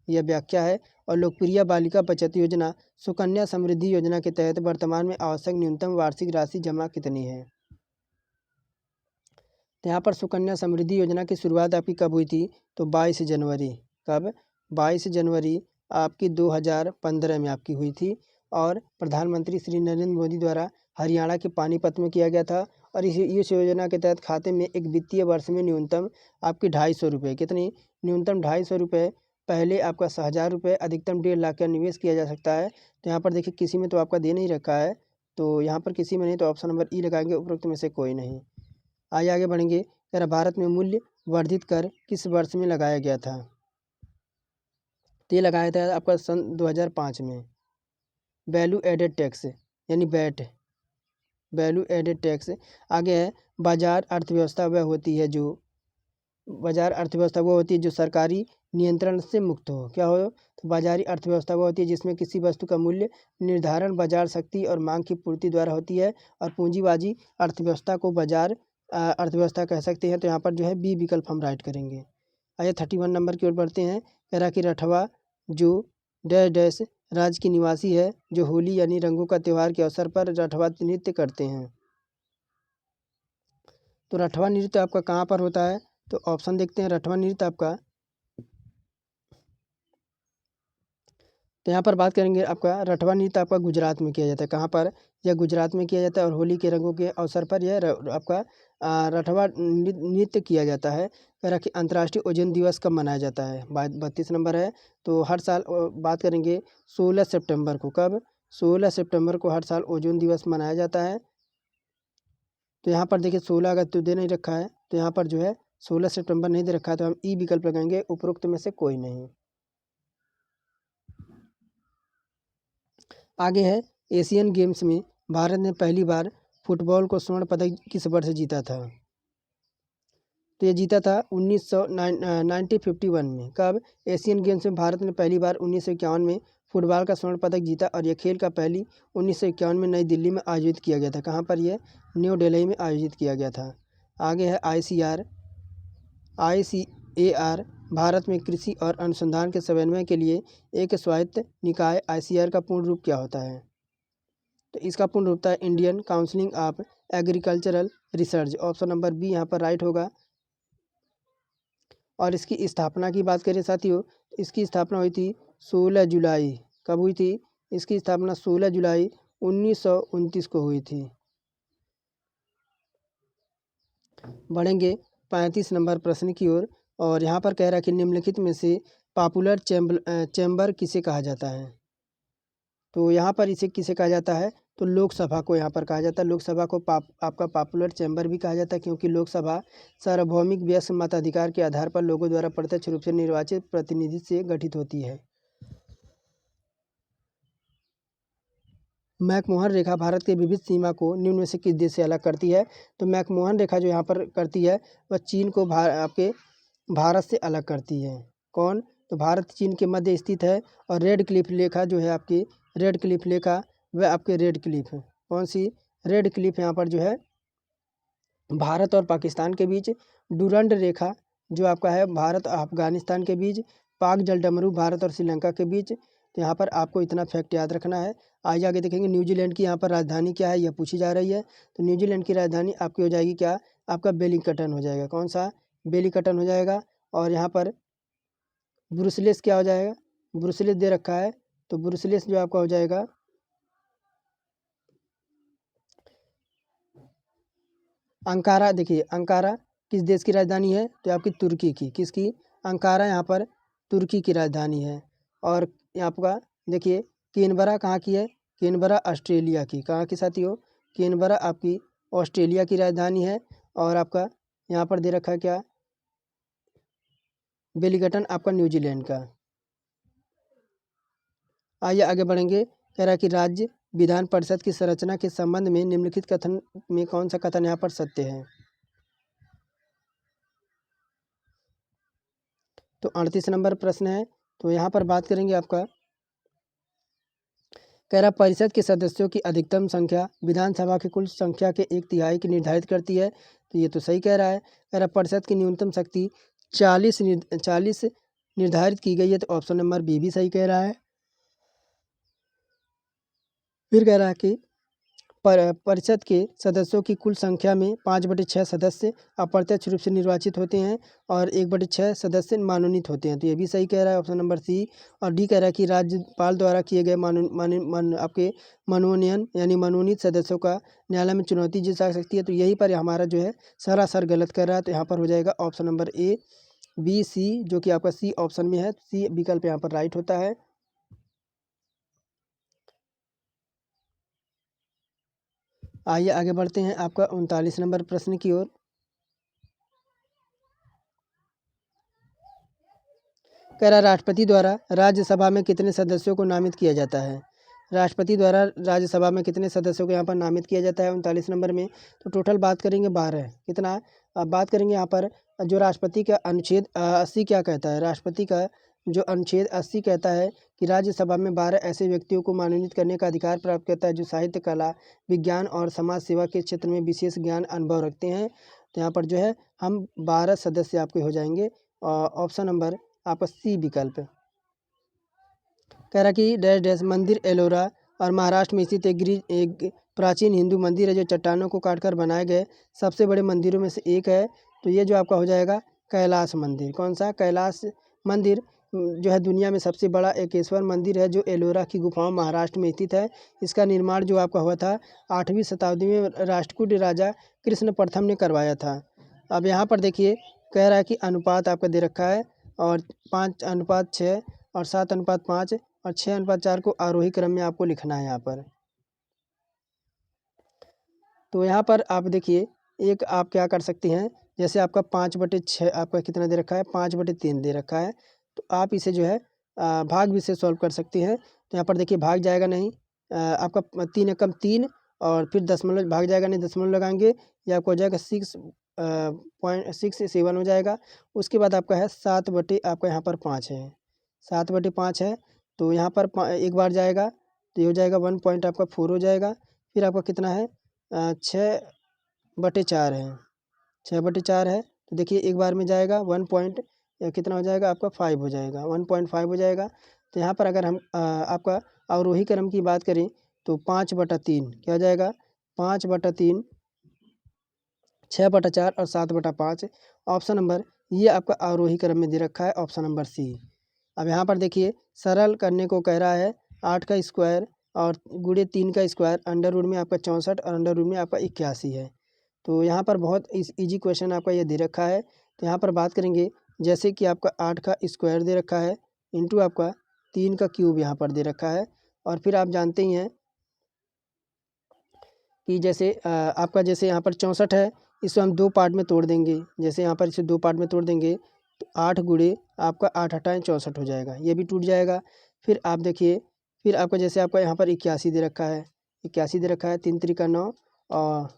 यह व्याख्या है। और लोकप्रिय बालिका बचत योजना सुकन्या समृद्धि योजना के तहत वर्तमान में आवश्यक न्यूनतम वार्षिक राशि जमा कितनी है। तो यहाँ पर सुकन्या समृद्धि योजना की शुरुआत आपकी कब हुई थी? तो 22 जनवरी। कब? 22 जनवरी आपकी 2015 में आपकी हुई थी और प्रधानमंत्री श्री नरेंद्र मोदी द्वारा हरियाणा के पानीपत में किया गया था। और इस योजना के तहत खाते में एक वित्तीय वर्ष में न्यूनतम आपकी 250 रुपये, कितनी? न्यूनतम 250 रुपये, पहले आपका 1000 रुपये, अधिकतम 1.5 लाख का निवेश किया जा सकता है। तो यहाँ पर देखिए किसी में तो आपका दे नहीं रखा है, तो यहाँ पर किसी में नहीं, तो ऑप्शन नंबर ई लगाएंगे, उपरोक्त में से कोई नहीं। आगे बढ़ेंगे, कह रहा भारत में मूल्य वर्धित कर किस वर्ष में लगाया गया था। तो ये लगाया था आपका सन 2005 में। वैल्यू एडेड टैक्स यानी वैट, वैल्यू एडेड टैक्स। आगे है बाजार अर्थव्यवस्था, वह होती है जो बाजार अर्थव्यवस्था वो होती है जो सरकारी नियंत्रण से मुक्त हो। क्या हो? तो बाजारी अर्थव्यवस्था वो होती है जिसमें किसी वस्तु का मूल्य निर्धारण बाजार शक्ति और मांग की पूर्ति द्वारा होती है। और पूंजीबाजी अर्थव्यवस्था को बाजार अर्थव्यवस्था कह सकते हैं। तो यहाँ पर जो है बी विकल्प हम राइट करेंगे। आइए 31 नंबर की ओर बढ़ते हैं। कह रहा कि रठवा जो डैश डैश राज्य की निवासी है जो होली यानी रंगों का त्यौहार के अवसर पर रठवा नृत्य करते हैं। तो रठवा नृत्य आपका कहाँ पर होता है? तो ऑप्शन देखते हैं। रठवा नृत्य आपका, तो यहाँ पर बात करेंगे आपका रठवा नृत्य आपका गुजरात में किया जाता है। कहाँ पर? यह गुजरात में किया जाता है और होली के रंगों के अवसर पर यह आपका रठवा नृत्य किया जाता है। कह रहा कि अंतर्राष्ट्रीय ओजोन दिवस कब मनाया जाता है? 32 नंबर है। तो हर साल बात करेंगे 16 सितंबर को। कब? 16 सितंबर को हर साल ओजोन दिवस मनाया जाता है। तो यहाँ पर देखिए 16 अगस्त तो दे नहीं रखा है, तो यहाँ पर जो है 16 सितंबर नहीं दे रखा है, तो हम ई विकल्प लगाएंगे, उपरोक्त में से कोई नहीं। आगे है एशियन गेम्स में भारत ने पहली बार फुटबॉल को स्वर्ण पदक किस वर्ष जीता था? तो ये जीता था 1951 में। कब? एशियन गेम्स में भारत ने पहली बार 1951 में फुटबॉल का स्वर्ण पदक जीता और यह खेल का पहली 1951 में नई दिल्ली में आयोजित किया गया था। कहाँ पर? यह न्यू दिल्ली में आयोजित किया गया था। आगे है ICAR भारत में कृषि और अनुसंधान के समन्वय के लिए एक स्वायत्त निकाय। ICAR का पूर्ण रूप क्या होता है? तो इसका पूर्ण रूप है Indian council of agricultural research. Option number B यहाँ पर राइट होगा। और इसकी स्थापना की बात करें साथियों, इसकी स्थापना हुई थी 16 जुलाई। कब हुई थी? इसकी स्थापना 16 जुलाई 1929 को हुई थी। बढ़ेंगे 35 नंबर प्रश्न की ओर। और यहाँ पर कह रहा है कि निम्नलिखित में से पॉपुलर चैम्बर किसे कहा जाता है? तो यहाँ पर इसे किसे कहा जाता है? तो लोकसभा को यहाँ पर कहा जाता है। लोकसभा को आपका पॉपुलर चैम्बर भी कहा जाता है, क्योंकि लोकसभा सार्वभौमिक व्यस्क मताधिकार के आधार पर लोगों द्वारा प्रत्यक्ष रूप से निर्वाचित प्रतिनिधि से गठित होती है। मैकमोहन रेखा भारत के विविध सीमा को निम्न में से किस देश से अलग करती है? तो मैकमोहन रेखा जो यहाँ पर करती है वह चीन को आपके भारत से अलग करती है। कौन? तो भारत चीन के मध्य स्थित है। और रेड क्लिफ रेखा जो है आपकी, रेड क्लिफ रेखा वह आपके रेड क्लिफ है। कौन सी? रेड क्लिफ यहाँ पर जो है भारत और पाकिस्तान के बीच। डूरंड रेखा जो आपका है भारत और अफगानिस्तान के बीच। पाक जलडमरू भारत और श्रीलंका के बीच। तो यहाँ पर आपको इतना फैक्ट याद रखना है। आगे देखेंगे न्यूजीलैंड की यहाँ पर राजधानी क्या है, यह पूछी जा रही है। तो न्यूजीलैंड की राजधानी आपकी हो जाएगी क्या? आपका वेलिंगटन हो जाएगा। कौन सा? वेलिंगटन हो जाएगा। और यहाँ पर ब्रुसेल्स क्या हो जाएगा? ब्रुसेल्स दे रखा है, तो ब्रुसेल्स जो आपका हो जाएगा अंकारा। देखिए अंकारा किस देश की राजधानी है? तो आपकी तुर्की की। किसकी? अंकारा यहाँ पर तुर्की की राजधानी है। और यहाँ आपका देखिए कैनबरा कहाँ की है? कैनबरा ऑस्ट्रेलिया की। कहाँ की साथियों? कैनबरा आपकी ऑस्ट्रेलिया की राजधानी है। और आपका यहाँ पर दे रखा है क्या? वेलिंगटन आपका न्यूजीलैंड का। आइए आगे बढ़ेंगे। कह रहा है कि राज्य विधान परिषद की संरचना के संबंध में निम्नलिखित कथन में कौन सा कथन यहाँ पर सत्य है? तो 38 नंबर प्रश्न है। तो यहाँ पर बात करेंगे आपका, कह रहा परिषद के सदस्यों की अधिकतम संख्या विधानसभा की कुल संख्या के 1/3 की निर्धारित करती है। तो ये तो सही कह रहा है। कह रहा परिषद की न्यूनतम शक्ति 40 निर्धारित की गई है। तो ऑप्शन नंबर बी भी सही कह रहा है। फिर कह रहा है कि परिषद के सदस्यों की कुल संख्या में 5/6 सदस्य अप्रत्यक्ष रूप से निर्वाचित होते हैं और 1/6 सदस्य मनोनीत होते हैं। तो ये भी सही कह रहा है, ऑप्शन नंबर सी। और डी कह रहा है कि राज्यपाल द्वारा किए गए आपके मनोनयन यानी मनोनीत सदस्यों का न्यायालय में चुनौती दी जा सकती है। तो यही पर हमारा जो है सरासर गलत कर रहा है। तो यहाँ पर हो जाएगा ऑप्शन नंबर ए, बी, सी, जो कि आपका सी ऑप्शन में है। सी विकल्प यहाँ पर राइट होता है। आइए आगे बढ़ते हैं आपका 39 नंबर प्रश्न की ओर। कह रहा राष्ट्रपति द्वारा राज्यसभा में कितने सदस्यों को नामित किया जाता है? राष्ट्रपति द्वारा राज्यसभा में कितने सदस्यों को यहाँ पर नामित किया जाता है 39 नंबर में। तो टोटल बात करेंगे 12 कितना। अब बात करेंगे यहाँ पर जो राष्ट्रपति का अनुच्छेद 80 क्या कहता है। राष्ट्रपति का जो अनुच्छेद 80 कहता है कि राज्यसभा में 12 ऐसे व्यक्तियों को मनोनीत करने का अधिकार प्राप्त करता है जो साहित्य, कला, विज्ञान और समाज सेवा के क्षेत्र में विशेष ज्ञान अनुभव रखते हैं। तो यहाँ पर जो है हम 12 सदस्य आपके हो जाएंगे। ऑप्शन नंबर आपका सी विकल्प। कह रहा कि डैश डैश मंदिर एलोरा और महाराष्ट्र में स्थित एक प्राचीन हिंदू मंदिर है जो चट्टानों को काटकर बनाए गए सबसे बड़े मंदिरों में से एक है। तो ये जो आपका हो जाएगा कैलाश मंदिर। कौन सा? कैलाश मंदिर जो है दुनिया में सबसे बड़ा एकेश्वर मंदिर है जो एलोरा की गुफाओं महाराष्ट्र में स्थित है। इसका निर्माण जो आपका हुआ था 8वीं शताब्दी में राष्ट्रकूट राजा कृष्ण प्रथम ने करवाया था। अब यहाँ पर देखिए कह रहा है कि अनुपात आपका दे रखा है और 5:6 और 7:5 और 6:4 को आरोही क्रम में आपको लिखना है यहाँ पर। तो यहाँ पर आप देखिए एक आप क्या कर सकते हैं, जैसे आपका 5/6 आपका कितना दे रखा है, 5/3 दे रखा है। तो आप इसे जो है भाग भी से सॉल्व कर सकते हैं। तो यहाँ पर देखिए भाग जाएगा नहीं, आपका 3 एकम 3 और फिर दशमलव भाग जाएगा नहीं, दशमलव लगाएंगे, ये आपको हो जाएगा 6.67 हो जाएगा। उसके बाद आपका है 7 आपका यहाँ पर 5 है, 7/5 है। तो यहाँ पर एक बार जाएगा तो ये हो जाएगा 1 पॉइंट आपका 4 हो जाएगा। फिर आपका कितना है 6/4 है, 6/4 है। तो देखिए एक बार में जाएगा 1 पॉइंट कितना हो जाएगा आपका 5 हो जाएगा, 1.5 हो जाएगा। तो यहाँ पर अगर हम आपका अवरोही क्रम की बात करें तो 5/3 क्या हो जाएगा, 5/3, 6/4 और 7/5। ऑप्शन नंबर ये आपका आरोही क्रम में दे रखा है, ऑप्शन नंबर सी। अब यहाँ पर देखिए सरल करने को कह रहा है 8 का स्क्वायर और गुणे 3 का स्क्वायर अंडर रूट में आपका 64 और अंडर रूट में आपका 81 है। तो यहाँ पर बहुत इजी क्वेश्चन आपका ये दे रखा है। तो यहाँ पर बात करेंगे जैसे कि आपका 8 का स्क्वायर दे रखा है इंटू आपका 3 का क्यूब यहाँ पर दे रखा है। और फिर आप जानते ही हैं कि जैसे आपका जैसे यहाँ पर 64 है, इसको हम 2 पार्ट में तोड़ देंगे। जैसे यहाँ पर इसे 2 पार्ट में तोड़ देंगे तो 8 गुणे आपका 8×8 64 हो जाएगा, ये भी टूट जाएगा। फिर आप देखिए फिर आपका जैसे आपका यहाँ पर 81 दे रखा है, 81 दे रखा है, 3 त्रिका 9 और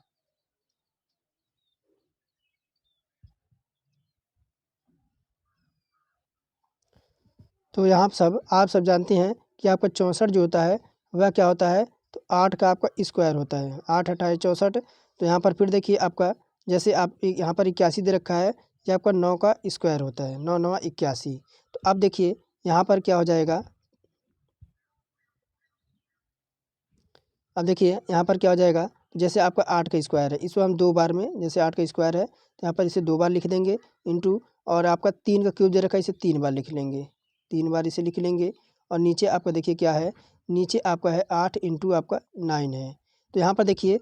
तो यहाँ आप सब जानते हैं कि आपका 64 जो होता है वह क्या होता है, तो 8 का आपका स्क्वायर होता है, 8×8 64। तो यहाँ पर फिर देखिए आपका जैसे आप यहाँ पर 81 दे रखा है, ये आपका 9 का स्क्वायर होता है, 9 9 81। तो अब देखिए यहाँ पर क्या हो जाएगा, अब देखिए यहाँ पर क्या हो जाएगा, जैसे आपका 8 का स्क्वायर है, इसको हम 2 बार में, जैसे 8 का स्क्वायर है तो यहाँ पर इसे 2 बार लिख देंगे इंटू, और आपका 3 का क्यूब दे रखा है, इसे 3 बार लिख लेंगे, 3 बार इसे लिख लेंगे। और नीचे आपका देखिए क्या है, नीचे आपका है 8 इंटू आपका 9 है। तो यहाँ पर देखिए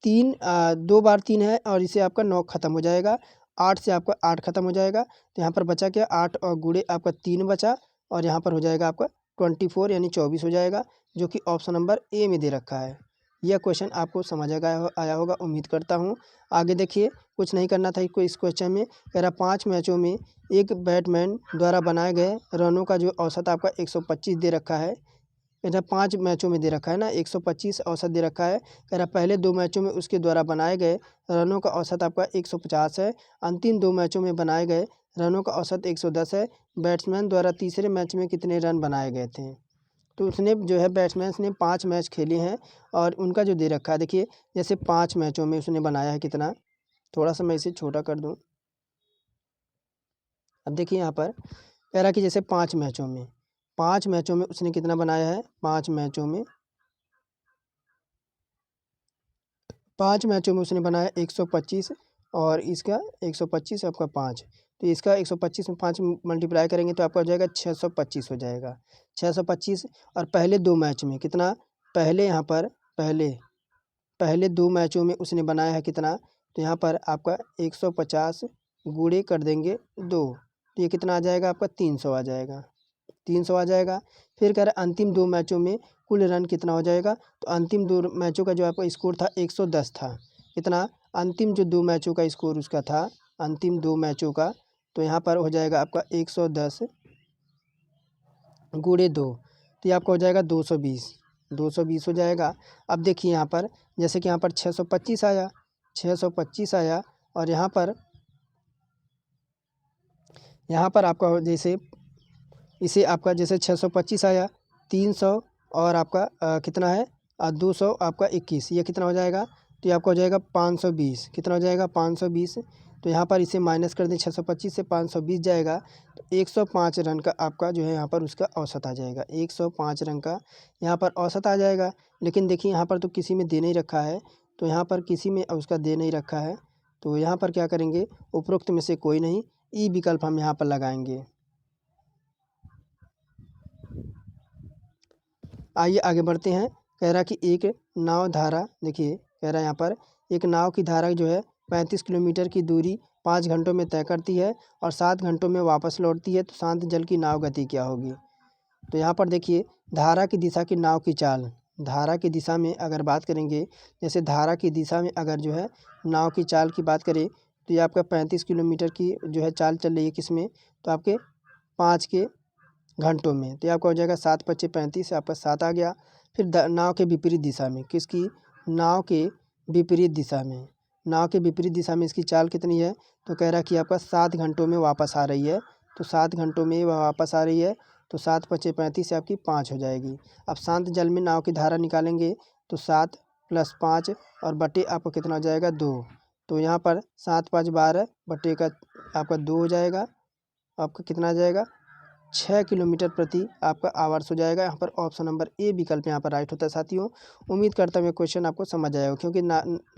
2 बार 3 है और इसे आपका 9 खत्म हो जाएगा, 8 से आपका 8 खत्म हो जाएगा। तो यहाँ पर बचा क्या, 8 और गुणे आपका 3 बचा, और यहाँ पर हो जाएगा आपका 24 यानी 24 हो जाएगा, जो कि ऑप्शन नंबर ए में दे रखा है। यह क्वेश्चन आपको समझ आया होगा उम्मीद करता हूँ। आगे देखिए कुछ नहीं करना था इस क्वेश्चन में, कह रहा 5 मैचों में एक बैट्समैन द्वारा बनाए गए रनों का जो औसत आपका 125 दे रखा है। कह रहा 5 मैचों में दे रखा है ना, 125 औसत दे रखा है। कह रहा पहले 2 मैचों में उसके द्वारा बनाए गए रनों का औसत आपका 150 है, अंतिम 2 मैचों में बनाए गए रनों का औसत 110 है। बैट्समैन द्वारा तीसरे मैच में कितने रन बनाए गए थे। तो उसने जो है बैट्समैन ने 5 मैच खेले हैं और उनका जो दे रखा है देखिए, जैसे 5 मैचों में उसने बनाया है कितना, थोड़ा सा मैं इसे छोटा कर दूं। अब देखिए यहाँ पर कह रहा कि जैसे 5 मैचों में उसने कितना बनाया है, 5 मैचों में उसने बनाया 125 और इसका 125 आपका 5। तो इसका 125 में 5 मल्टीप्लाई करेंगे तो आपका हो जाएगा 625 हो जाएगा, 625। और पहले 2 मैच में कितना, पहले यहाँ पर पहले 2 मैचों में उसने बनाया है कितना, तो यहाँ पर आपका 150 गुणे कर देंगे 2, तो ये कितना आ जाएगा आपका 300 आ जाएगा, 300 आ जाएगा। फिर कह रहा है अंतिम 2 मैचों में कुल रन कितना हो जाएगा, तो अंतिम 2 मैचों का जो आपका स्कोर था 110 था। कितना, अंतिम जो 2 मैचों का स्कोर उसका था, अंतिम 2 मैचों का, तो यहाँ पर हो जाएगा आपका 110 गुणे 2, तो ये आपका हो जाएगा 220। 220 हो जाएगा। अब देखिए यहाँ पर जैसे कि यहाँ पर 625 आया, 625 आया, और यहाँ पर आपका जैसे इसे आपका जैसे 625 आया, 300 और आपका कितना है 200 आपका 21, ये कितना हो जाएगा, तो ये आपका हो जाएगा 520। कितना हो जाएगा 520। तो यहाँ पर इसे माइनस कर दें, 625 से 520 जाएगा, तो 105 रन का आपका जो है यहाँ पर उसका औसत आ जाएगा। 105 रन का यहाँ पर औसत आ जाएगा। लेकिन देखिए यहाँ पर तो किसी में दे नहीं रखा है, तो यहाँ पर किसी में उसका दे नहीं रखा है, तो यहाँ पर क्या करेंगे, उपरोक्त में से कोई नहीं, ई विकल्प हम यहाँ पर लगाएंगे। आइए आगे बढ़ते हैं। कह रहा कि एक नाव धारा, देखिए कह रहा है यहाँ पर एक नाव की धारा जो है 35 किलोमीटर की दूरी 5 घंटों में तय करती है और 7 घंटों में वापस लौटती है, तो शांत जल की नाव गति क्या होगी। तो यहाँ पर देखिए धारा की दिशा की नाव की चाल, धारा की दिशा में अगर बात करेंगे, जैसे धारा की दिशा में अगर जो है नाव की चाल की बात करें, तो ये आपका 35 किलोमीटर की जो है चाल चल रही है किसमें, तो आपके 5 के घंटों में, तो ये आपका हो जाएगा 7 पच्चे 35, आपका 7 आ गया। फिर नाव के विपरीत दिशा में, किसकी, नाव के विपरीत दिशा में, नाव के विपरीत दिशा में इसकी चाल कितनी है, तो कह रहा है कि आपका 7 घंटों में वापस आ रही है, तो 7 घंटों में वह वापस आ रही है, तो 7 पच्चे 35 से आपकी 5 हो जाएगी। अब शांत जल में नाव की धारा निकालेंगे, तो 7 + 5 और बटे आपका कितना हो जाएगा 2, तो यहाँ पर 7 × 5 = 12 बटे का आपका 2 हो जाएगा, आपका कितना आ जाएगा 6 किलोमीटर प्रति आपका आवर्स हो जाएगा। यहाँ पर ऑप्शन नंबर ए विकल्प यहाँ पर राइट होता है साथियों। उम्मीद करता हूँ ये क्वेश्चन आपको समझ आएगा, क्योंकि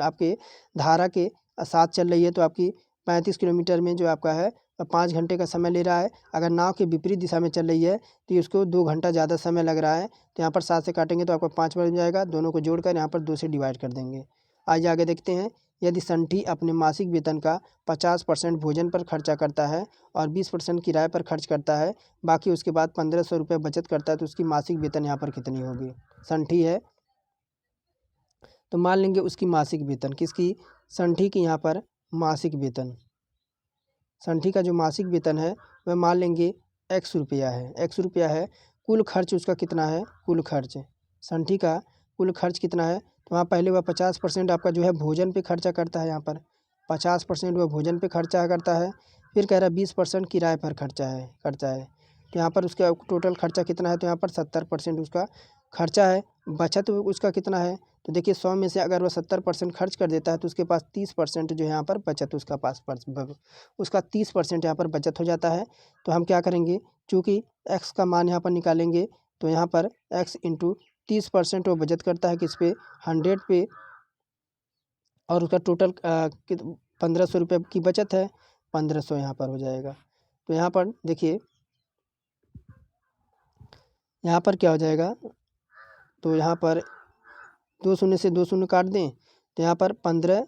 आपके धारा के साथ चल रही है, तो आपकी 35 किलोमीटर में जो आपका है 5 घंटे का समय ले रहा है। अगर नाव के विपरीत दिशा में चल रही है, तो उसको 2 घंटा ज़्यादा समय लग रहा है, तो यहाँ पर 7 से काटेंगे तो आपका 5 बन जाएगा, दोनों को जोड़कर यहाँ पर 2 से डिवाइड कर देंगे। आइए आगे देखते हैं। यदि संठी अपने मासिक वेतन का 50% भोजन पर खर्चा करता है और 20% किराए पर खर्च करता है, बाकी उसके बाद 1500 रुपये बचत करता है, तो उसकी मासिक वेतन यहाँ पर कितनी होगी। संठी है, तो मान लेंगे उसकी मासिक वेतन, किसकी, संठी की यहाँ पर मासिक वेतन, संठी का जो मासिक वेतन है वह मान लेंगे x रुपया है, x रुपया है। कुल खर्च उसका कितना है, कुल खर्च संठी का कुल खर्च कितना है, तो वहाँ पहले वह 50% आपका जो है भोजन पे खर्चा करता है, यहाँ पर 50% वह भोजन पे खर्चा करता है। फिर कह रहा है 20% किराए पर खर्चा है, तो यहाँ पर उसका टोटल खर्चा कितना है, तो यहाँ पर 70% उसका खर्चा है। बचत उसका कितना है, तो देखिए 100 में से अगर वह 70% खर्च कर देता है, तो उसके पास 30% जो है यहाँ पर बचत उसका पास उसका 30% यहाँ पर बचत हो जाता है। तो हम क्या करेंगे, चूँकि x का मान यहाँ पर निकालेंगे, तो यहाँ पर x × 30% वो बचत करता है किस पे, 100 पे, और उसका टोटल 1500 रुपये की बचत है, 1500 यहाँ पर हो जाएगा। तो यहाँ पर देखिए यहाँ पर क्या हो जाएगा, तो यहाँ पर 2 शून्य से 2 शून्य काट दें, तो यहाँ पर 15,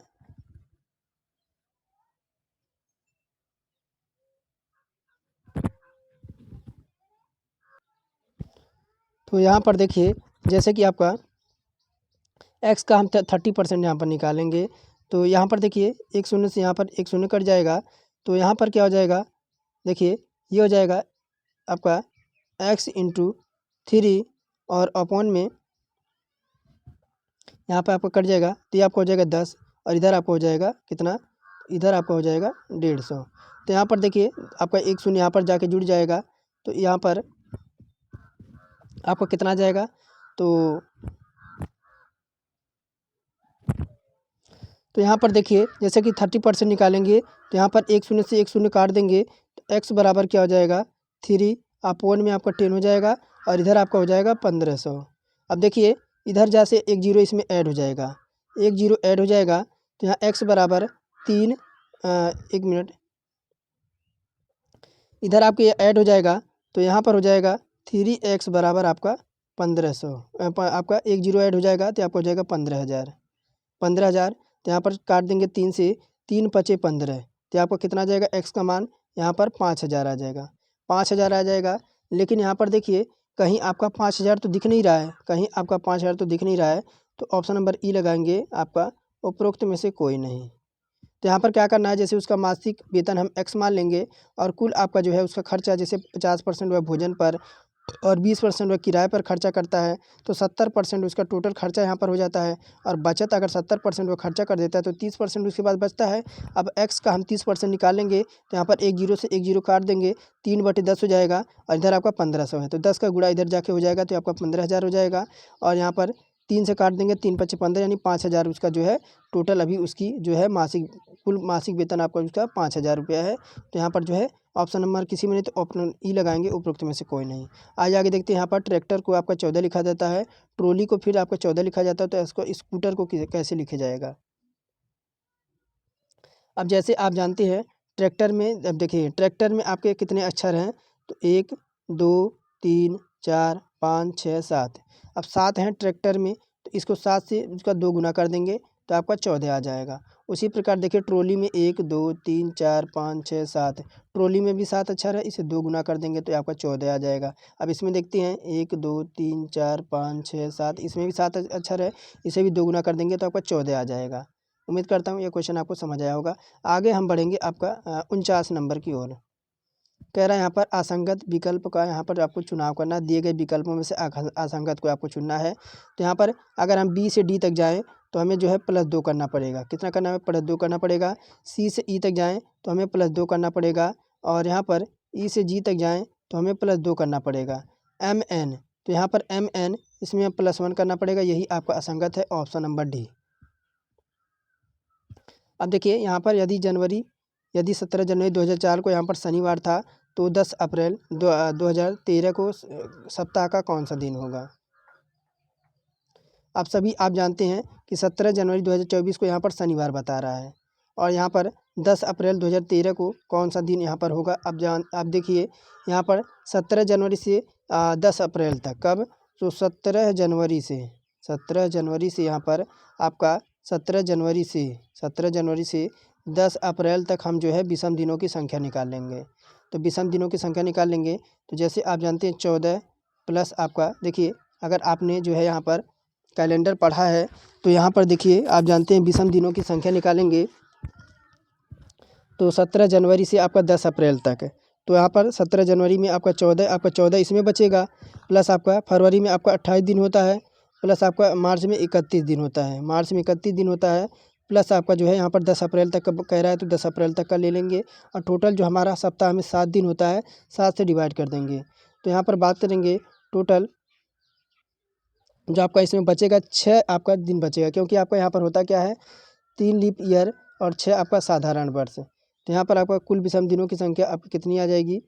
तो यहाँ पर देखिए जैसे कि आपका x का हम 30% यहाँ पर निकालेंगे, तो यहाँ पर देखिए 1 शून्य से यहाँ पर 1 शून्य कट जाएगा, तो यहाँ पर क्या हो जाएगा, देखिए ये हो जाएगा आपका x × 3 और अपॉन में यहाँ पर आपका कट जाएगा, तो ये आपका हो जाएगा 10, और इधर आपका हो जाएगा कितना, इधर आपका हो जाएगा 150। तो यहाँ पर देखिए आपका 1 शून्य यहाँ पर जाके जुड़ जाएगा, तो यहाँ पर आपका कितना आ जाएगा, तो यहाँ पर देखिए जैसे कि 30% निकालेंगे, तो यहाँ पर 1 शून्य से 1 शून्य काट देंगे, तो x बराबर क्या हो जाएगा 3 अपॉन में आपका 10 हो जाएगा, और इधर आपका हो जाएगा 1500। अब देखिए इधर जैसे एक जीरो इसमें ऐड हो जाएगा, एक जीरो ऐड हो जाएगा, तो यहाँ x बराबर 3, 1 मिनट, इधर आपके ऐड हो जाएगा, तो यहाँ पर हो जाएगा 3x बराबर आपका 1500, आपका एक जीरो ऐड हो जाएगा, तो आपका हो जाएगा 15,000, 15,000। तो यहाँ पर काट देंगे 3 से, 3 पचे 15, तो आपका कितना आ जाएगा, x का मान यहाँ पर 5,000 आ जाएगा, 5,000 आ जाएगा। लेकिन यहाँ पर देखिए कहीं आपका 5,000 तो दिख नहीं रहा है, कहीं आपका 5,000 तो दिख नहीं रहा है, तो ऑप्शन नंबर ई लगाएंगे, आपका उपरोक्त में से कोई नहीं। तो यहाँ पर क्या करना है, जैसे उसका मासिक वेतन हम x मान लेंगे, और कुल आपका जो है उसका खर्चा जैसे 50% वह भोजन पर और 20% वह किराए पर खर्चा करता है, तो 70% उसका टोटल खर्चा यहाँ पर हो जाता है। और बचत अगर 70% वो खर्चा कर देता है तो 30% उसके पास बचता है। अब x का हम 30% निकालेंगे तो यहाँ पर एक जीरो से एक जीरो काट देंगे, 3/10 हो जाएगा और इधर आपका 1500 है, तो 10 का गुणा इधर जाके हो जाएगा तो आपका 15,000 हो जाएगा। और यहाँ पर 3 से काट देंगे, 3 पच्चे 15 यानी 5,000 उसका जो है टोटल अभी उसकी जो है मासिक कुल मासिक वेतन आपका उसका 5,000 रुपया है। तो यहाँ पर जो है ऑप्शन नंबर किसी में नहीं तो ऑप्शन ई लगाएंगे, उपरोक्त में से कोई नहीं। आगे देखते हैं, यहाँ पर ट्रैक्टर को आपका 14 लिखा जाता है, ट्रॉली को फिर आपका 14 लिखा जाता है, तो इसको स्कूटर को कैसे लिखा जाएगा। अब जैसे आप जानते हैं ट्रैक्टर में, अब देखिए ट्रैक्टर में आपके कितने अक्षर हैं, तो 1 2 3 4 5 6 7। अब 7 हैं ट्रैक्टर में, तो इसको 7 से उसका 2 गुना कर देंगे तो आपका 14 आ जाएगा। उसी प्रकार देखिए ट्रॉली में 1 2 3 4 5 6 7, ट्रॉली में भी 7 अक्षर है, इसे 2 गुना कर देंगे तो आपका 14 आ जाएगा। अब इसमें देखते हैं 1 2 3 4 5 6 7, इसमें भी 7 अक्षर है, इसे भी 2 गुना कर देंगे तो आपका 14 आ जाएगा। उम्मीद करता हूँ ये क्वेश्चन आपको समझ आया होगा। आगे हम बढ़ेंगे आपका 49 नंबर की ओर। कह रहा है यहाँ पर असंगत विकल्प का यहाँ पर आपको चुनाव करना, दिए गए विकल्पों में से असंगत को आपको चुनना है। तो यहाँ पर अगर हम बी से डी तक जाएँ तो हमें जो है +2 करना पड़ेगा। कितना करना है? +2 करना पड़ेगा। सी से ई तक जाएँ तो हमें +2 करना पड़ेगा। और यहाँ पर ई से जी तक जाएँ तो हमें +2 करना पड़ेगा। एम एन, तो यहाँ पर एम एन इसमें +1 करना पड़ेगा, यही आपका असंगत है, ऑप्शन नंबर डी। अब देखिए यहाँ पर यदि 17 जनवरी 2004 को यहाँ पर शनिवार था तो 10 अप्रैल 2013 को सप्ताह का कौन सा दिन होगा। आप सभी आप जानते हैं कि 17 जनवरी 2024 को यहाँ पर शनिवार बता रहा है और यहाँ पर 10 अप्रैल 2013 को कौन सा दिन यहाँ पर होगा। अब देखिए यहाँ पर 17 जनवरी से 10 अप्रैल तक कब, तो 17 जनवरी से यहाँ पर आपका 17 जनवरी से 10 अप्रैल तक हम जो है विषम दिनों की संख्या निकाल लेंगे। तो विषम दिनों की संख्या निकाल लेंगे तो जैसे आप जानते हैं 14 प्लस आपका, देखिए अगर आपने जो है यहाँ पर कैलेंडर पढ़ा है तो यहाँ पर देखिए आप जानते हैं विषम दिनों की संख्या निकालेंगे तो 17 जनवरी से आपका 10 अप्रैल तक, तो यहाँ पर 17 जनवरी में आपका 14 इसमें बचेगा, प्लस आपका फरवरी में आपका 28 दिन होता है, प्लस आपका मार्च में 31 दिन होता है, प्लस आपका जो है यहाँ पर 10 अप्रैल तक का कह रहा है तो 10 अप्रैल तक का ले लेंगे। और टोटल जो हमारा सप्ताह में 7 दिन होता है, 7 से डिवाइड कर देंगे। तो यहाँ पर बात करेंगे टोटल जो आपका इसमें बचेगा 6 आपका दिन बचेगा, क्योंकि आपका यहाँ पर होता क्या है 3 लीप ईयर और 6 आपका साधारण वर्ष। तो यहाँ पर आपका कुल विषम दिनों की संख्या आपकी कितनी आ जाएगी,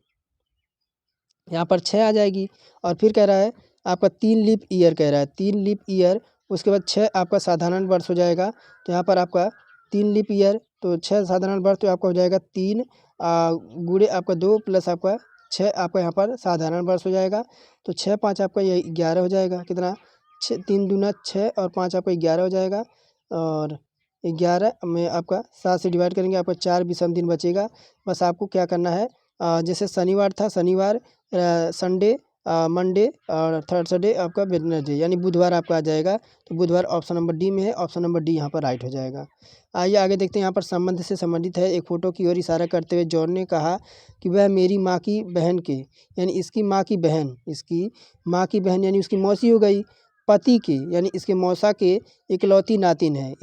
यहाँ पर 6 आ जाएगी। और फिर कह रहा है आपका 3 लीप ईयर कह रहा है, 3 लीप ईयर, उसके बाद 6 आपका साधारण वर्ष हो जाएगा। तो यहाँ पर आपका 3 लीप ईयर तो 6 साधारण वर्ष, तो आपका हो जाएगा 3 गुणे आपका 2 प्लस आपका 6 आपका यहाँ पर साधारण वर्ष हो जाएगा। तो 6 5 आपका ये 11 हो जाएगा, कितना 3 दूना 6 और 5 आपका 11 हो जाएगा। और 11 में आपका 7 से डिवाइड करेंगे, आपका 4 विषम दिन बचेगा। बस आपको क्या करना है, जैसे शनिवार था, शनिवार संडे मंडे और थर्सडे आपका वेडनेसडे यानी बुधवार आपका आ जाएगा। तो बुधवार ऑप्शन नंबर डी में है, ऑप्शन नंबर डी यहाँ पर राइट हो जाएगा। आइए आगे देखते हैं, यहाँ पर संबंध से संबंधित है। एक फ़ोटो की ओर इशारा करते हुए जॉन ने कहा कि वह मेरी माँ की बहन के, यानी इसकी माँ की बहन यानी उसकी मौसी हो गई, पति के यानी इसके मौसा के इकलौती नातिन है,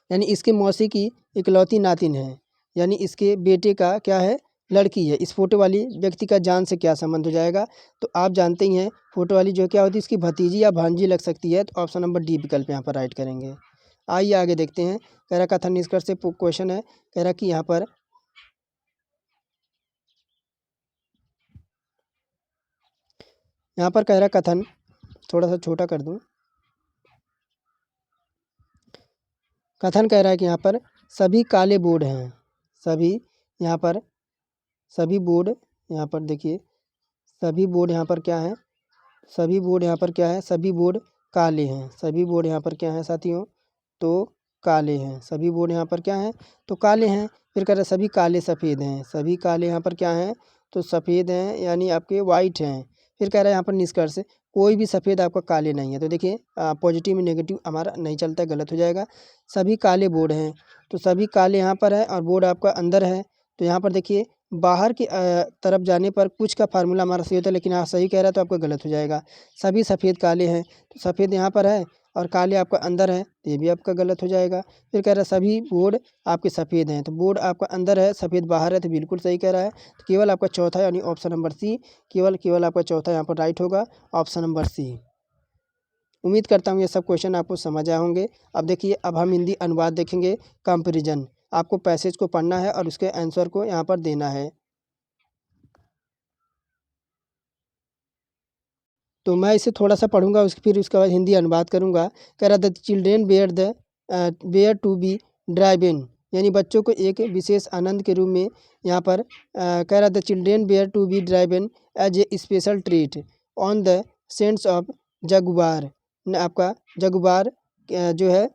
यानी इसके मौसी की इकलौती नातिन है, यानी इसके बेटे का क्या है, लड़की है। इस फोटो वाली व्यक्ति का जान से क्या संबंध हो जाएगा, तो आप जानते ही हैं फोटो वाली जो क्या होती है इसकी भतीजी या भांजी लग सकती है। तो ऑप्शन नंबर डी विकल्प यहाँ पर राइट करेंगे। आइए आगे देखते हैं, कह रहा कथन निष्कर्ष से क्वेश्चन है, कह रहा कि यहाँ पर कह रहा कथन थोड़ा सा छोटा कर दूं। कथन कह रहा है कि यहाँ पर सभी काले बोर्ड हैं, सभी बोर्ड यहाँ पर देखिए, सभी बोर्ड यहाँ पर क्या है, सभी बोर्ड काले हैं, सभी बोर्ड यहाँ पर क्या है साथियों, तो काले हैं, सभी बोर्ड यहाँ पर क्या हैं, तो काले हैं। फिर कह रहे सभी काले सफ़ेद हैं, सभी काले यहाँ पर क्या हैं, तो सफ़ेद हैं यानी आपके वाइट हैं। फिर कह रहा है यहाँ पर निष्कर्ष, कोई भी सफ़ेद आपका काले नहीं है। तो देखिए पॉजिटिव में नेगेटिव हमारा नहीं चलता, गलत हो जाएगा। सभी काले बोर्ड हैं, तो सभी काले यहाँ पर है और बोर्ड आपका अंदर है। तो यहाँ पर देखिए बाहर की तरफ जाने पर कुछ का फार्मूला हमारा सही होता है, लेकिन आप सही कह रहा है तो आपका गलत हो जाएगा। सभी सफ़ेद काले हैं, तो सफ़ेद यहाँ पर है और काले आपका अंदर है, तो ये भी आपका गलत हो जाएगा। फिर कह रहा है सभी बोर्ड आपके सफ़ेद हैं, तो बोर्ड आपका अंदर है, सफ़ेद बाहर है, तो बिल्कुल सही कह रहा है। तो केवल आपका चौथा यानी ऑप्शन नंबर सी, केवल आपका चौथा यहाँ पर राइट होगा, ऑप्शन नंबर सी। उम्मीद करता हूँ ये सब क्वेश्चन आपको समझ आए होंगे। अब देखिए, अब हम हिंदी अनुवाद देखेंगे। कंपैरिजन, आपको पैसेज को पढ़ना है और उसके आंसर को यहाँ पर देना है। तो मैं इसे थोड़ा सा पढ़ूंगा, फिर उसके बाद हिंदी अनुवाद करूंगा। कह रहा the children bear to be drive in, यानी बच्चों को एक विशेष आनंद के रूप में यहाँ पर कह रहा the children bear to be drive in as a special treat on the sands of Jagborough. आपका जगुबार जो है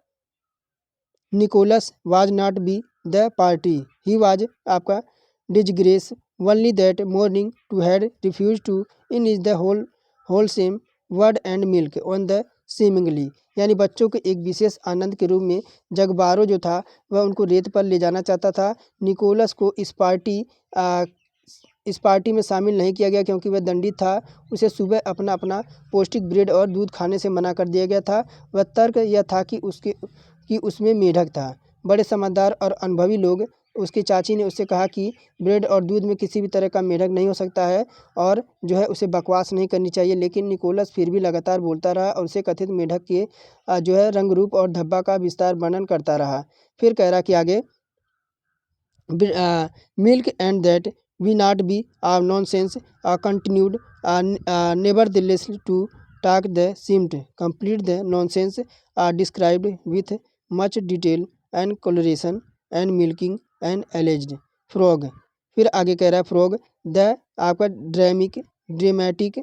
Nicholas was not be the party, he was आपका disgrace only that morning to had refuse to in is the wholesome bread and milk on the seemingly, यानी बच्चों के एक विशेष आनंद के रूप में जगबारो जो था वह उनको रेत पर ले जाना चाहता था। निकोलस को इस पार्टी में शामिल नहीं किया गया क्योंकि वह दंडित था। उसे सुबह अपना अपना पौष्टिक ब्रेड और दूध खाने से मना कर दिया गया था। वह तर्क यह था कि उसमें मेढक था। बड़े समझदार और अनुभवी लोग, उसकी चाची ने उससे कहा कि ब्रेड और दूध में किसी भी तरह का मेढक नहीं हो सकता है और जो है उसे बकवास नहीं करनी चाहिए, लेकिन निकोलस फिर भी लगातार बोलता रहा और उसे कथित मेढक के जो है रंग रूप और धब्बा का विस्तार वर्णन करता रहा। फिर कह रहा कि आगे milk and that we not be nonsense continued nevertheless to talk the seemed complete the nonsense described with much detail and coloration and milking and alleged frog। फिर आगे कह रहा है फ्रॉग द आपका dramatic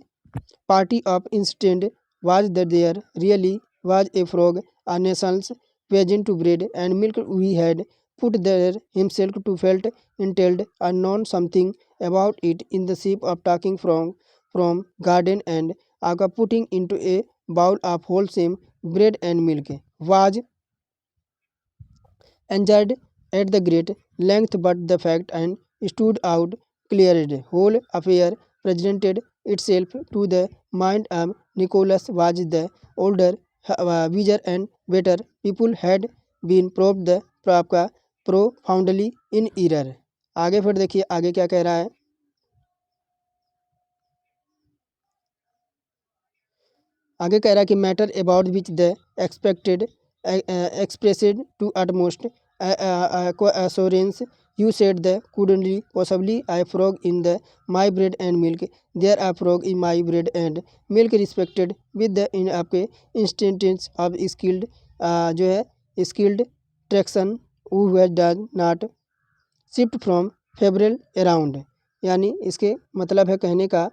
party of instant was the there really was a frog a nation's pageant to bread and milk we had put there himself to felt entailed and known something about it in the shape of talking from garden and aga putting into a bowl of wholesome bread and milk was enjoyed at the great length, but the fact and stood out cleared whole affair presented itself to the mind of Nicholas was the older, wiser and better people had been proved the आपका profoundly in error। आगे फिर देखिए आगे क्या कह रहा है। आगे कह रहा है कि matter about which the expected expressed to utmost assurance you said the couldn't possibly I frog in the my bread and milk there are frog in my bread and milk respected with the in आपके instances of skilled जो है skilled traction who does not shift from favorable around, यानी इसके मतलब है कहने का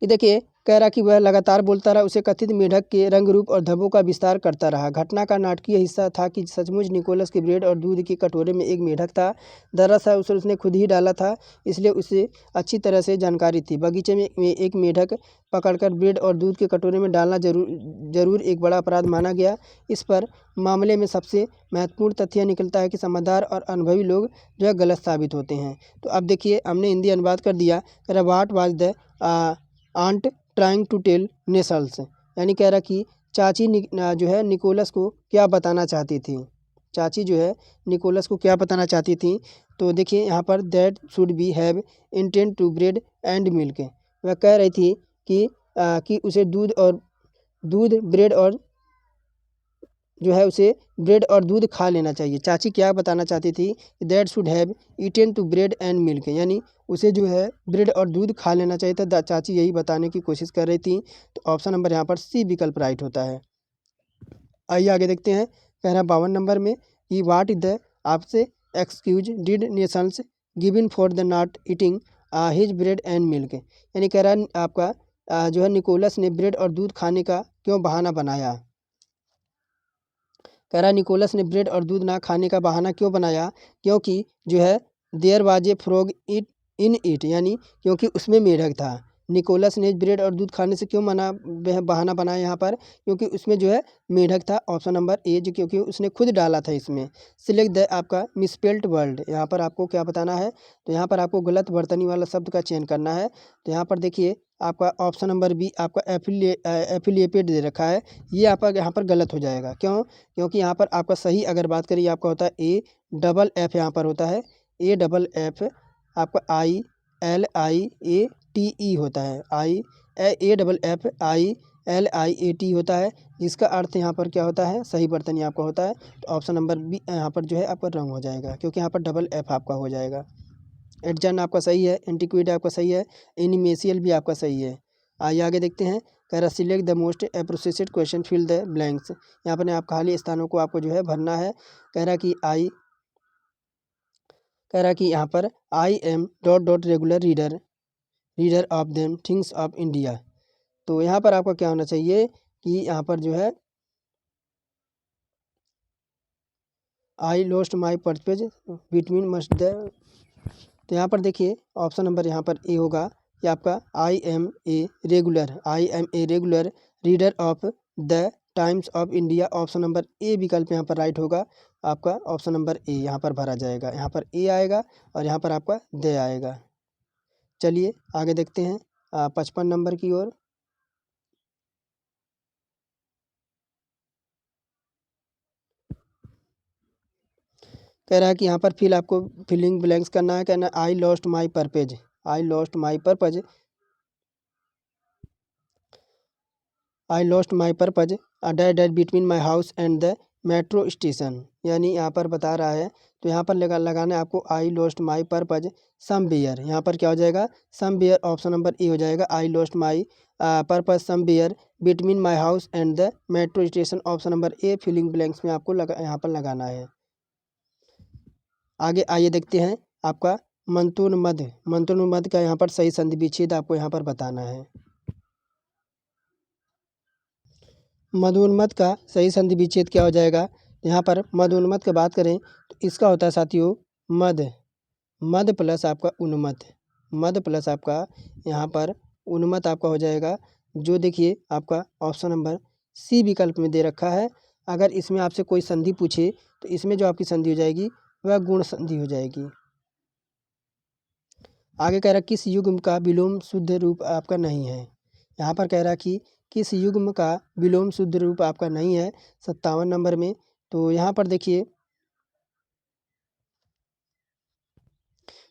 कि देखिए कह रहा कि वह लगातार बोलता रहा, उसे कथित मेढक के रंग रूप और धब्बों का विस्तार करता रहा। घटना का नाटकीय हिस्सा था कि सचमुच निकोलस के ब्रेड और दूध के कटोरे में एक मेढक था। दरअसल उसे उसने खुद ही डाला था, इसलिए उसे अच्छी तरह से जानकारी थी। बगीचे में एक मेढक पकड़कर ब्रेड और दूध के कटोरे में डालना जरूर एक बड़ा अपराध माना गया। इस पर मामले में सबसे महत्वपूर्ण तथ्य निकलता है कि समझदार और अनुभवी लोग जो है गलत साबित होते हैं। तो अब देखिए हमने हिंदी अनुवाद कर दिया। What was the aunt trying to tell Nicholas, यानी कह रहा कि चाची जो है निकोलस को क्या बताना चाहती थी। चाची जो है निकोलस को क्या बताना चाहती थी, तो देखिए यहाँ पर that should be have intent to bread and milk, वह कह रही थी कि उसे दूध ब्रेड और जो है उसे ब्रेड और दूध खा लेना चाहिए। चाची क्या बताना चाहती थी, that should have eaten to bread and milk, यानी उसे जो है ब्रेड और दूध खा लेना चाहिए था। चाची यही बताने की कोशिश कर रही थी। तो ऑप्शन नंबर यहाँ पर सी विकल्प राइट होता है। आइए आगे देखते हैं। कह रहा है 52 नंबर में कि वाट इज द आपसे excuse did Nations given for the not eating his bread and milk, यानी कह रहा है आपका जो है निकोलस ने ब्रेड और दूध खाने का क्यों बहाना बनाया। कह रहा निकोलस ने ब्रेड और दूध ना खाने का बहाना क्यों बनाया, क्योंकि जो है there was a frog in it, यानी क्योंकि उसमें मेढक था। निकोलस ने ब्रेड और दूध खाने से क्यों मना बहाना बनाया यहाँ पर, क्योंकि उसमें जो है मेढक था। ऑप्शन नंबर ए, जो क्योंकि उसने खुद डाला था इसमें। सिलेक्ट द आपका मिसस्पेल्ड वर्ड, यहाँ पर आपको क्या बताना है, तो यहाँ पर आपको गलत वर्तनी वाला शब्द का चयन करना है। तो यहाँ पर देखिए आपका ऑप्शन नंबर बी आपका एफिलिएटेड दे रखा है, ये आपका यहाँ पर गलत हो जाएगा। क्यों? क्योंकि यहाँ पर आपका सही अगर बात करिए आपका होता है ए डबल एफ, यहाँ पर होता है ए डबल एफ, आपका ILIATE होता है, AFFILIAT होता है, जिसका अर्थ यहाँ पर क्या होता है, सही वर्तनी आपका होता है। तो ऑप्शन नंबर बी यहाँ पर जो है आपका रंग हो जाएगा, क्योंकि यहाँ पर डबल एफ आपका हो जाएगा। एडजन आपका सही है, एंटीक्विड आपका सही है, इनिमेशियल भी आपका सही है। आइए आगे देखते हैं। कह रहा select the most appropriate question, fill the blanks. यहाँ पर आप खाली स्थानों को आपको जो है भरना है। कह रहा कि यहाँ पर I am dot dot regular reader of them things of India. तो यहाँ पर आपका क्या होना चाहिए कि यहाँ पर जो है आई lost my purpose between must the. तो यहाँ पर देखिए ऑप्शन नंबर यहाँ पर ए होगा कि आपका I am a regular reader of the Times of India. Option number A विकल्प यहाँ पर राइट होगा आपका। ऑप्शन नंबर ए यहाँ पर भरा जाएगा, यहाँ पर ए आएगा और यहाँ पर आपका द आएगा। चलिए आगे देखते हैं 55 नंबर की ओर। कह रहा है कि यहाँ पर आपको फिलिंग ब्लैंक्स करना है। कहना आई lost my purpose that between my house and the metro station, यानी यहाँ पर बता रहा है। तो यहाँ पर लगाना है आपको आई लॉस्ट माई पर्पज समवेयर। यहाँ पर क्या हो जाएगा, समवेयर। ऑप्शन नंबर ए हो जाएगा I lost my purpose somewhere between my house and the metro station. Option number A filling blanks में आपको यहाँ पर लगाना है। आगे आइए देखते हैं आपका मंत्रोन्मद का यहाँ पर सही संधि विच्छेद आपको यहाँ पर बताना है। मधोन्मद का सही संधि विच्छेद क्या हो जाएगा, यहाँ पर मधोन्मद की बात करें तो इसका होता है साथियों मद प्लस आपका यहाँ पर उन्मत आपका हो जाएगा, जो देखिए आपका ऑप्शन नंबर सी विकल्प में दे रखा है। अगर इसमें आपसे कोई संधि पूछे तो इसमें जो आपकी संधि हो जाएगी वह गुण संधि हो जाएगी। आगे कह रहा किस युग्म का विलोम शुद्ध रूप आपका नहीं है। यहाँ पर कह रहा कि किस युग्म का विलोम शुद्ध रूप आपका नहीं है 57 नंबर में। तो यहाँ पर देखिए,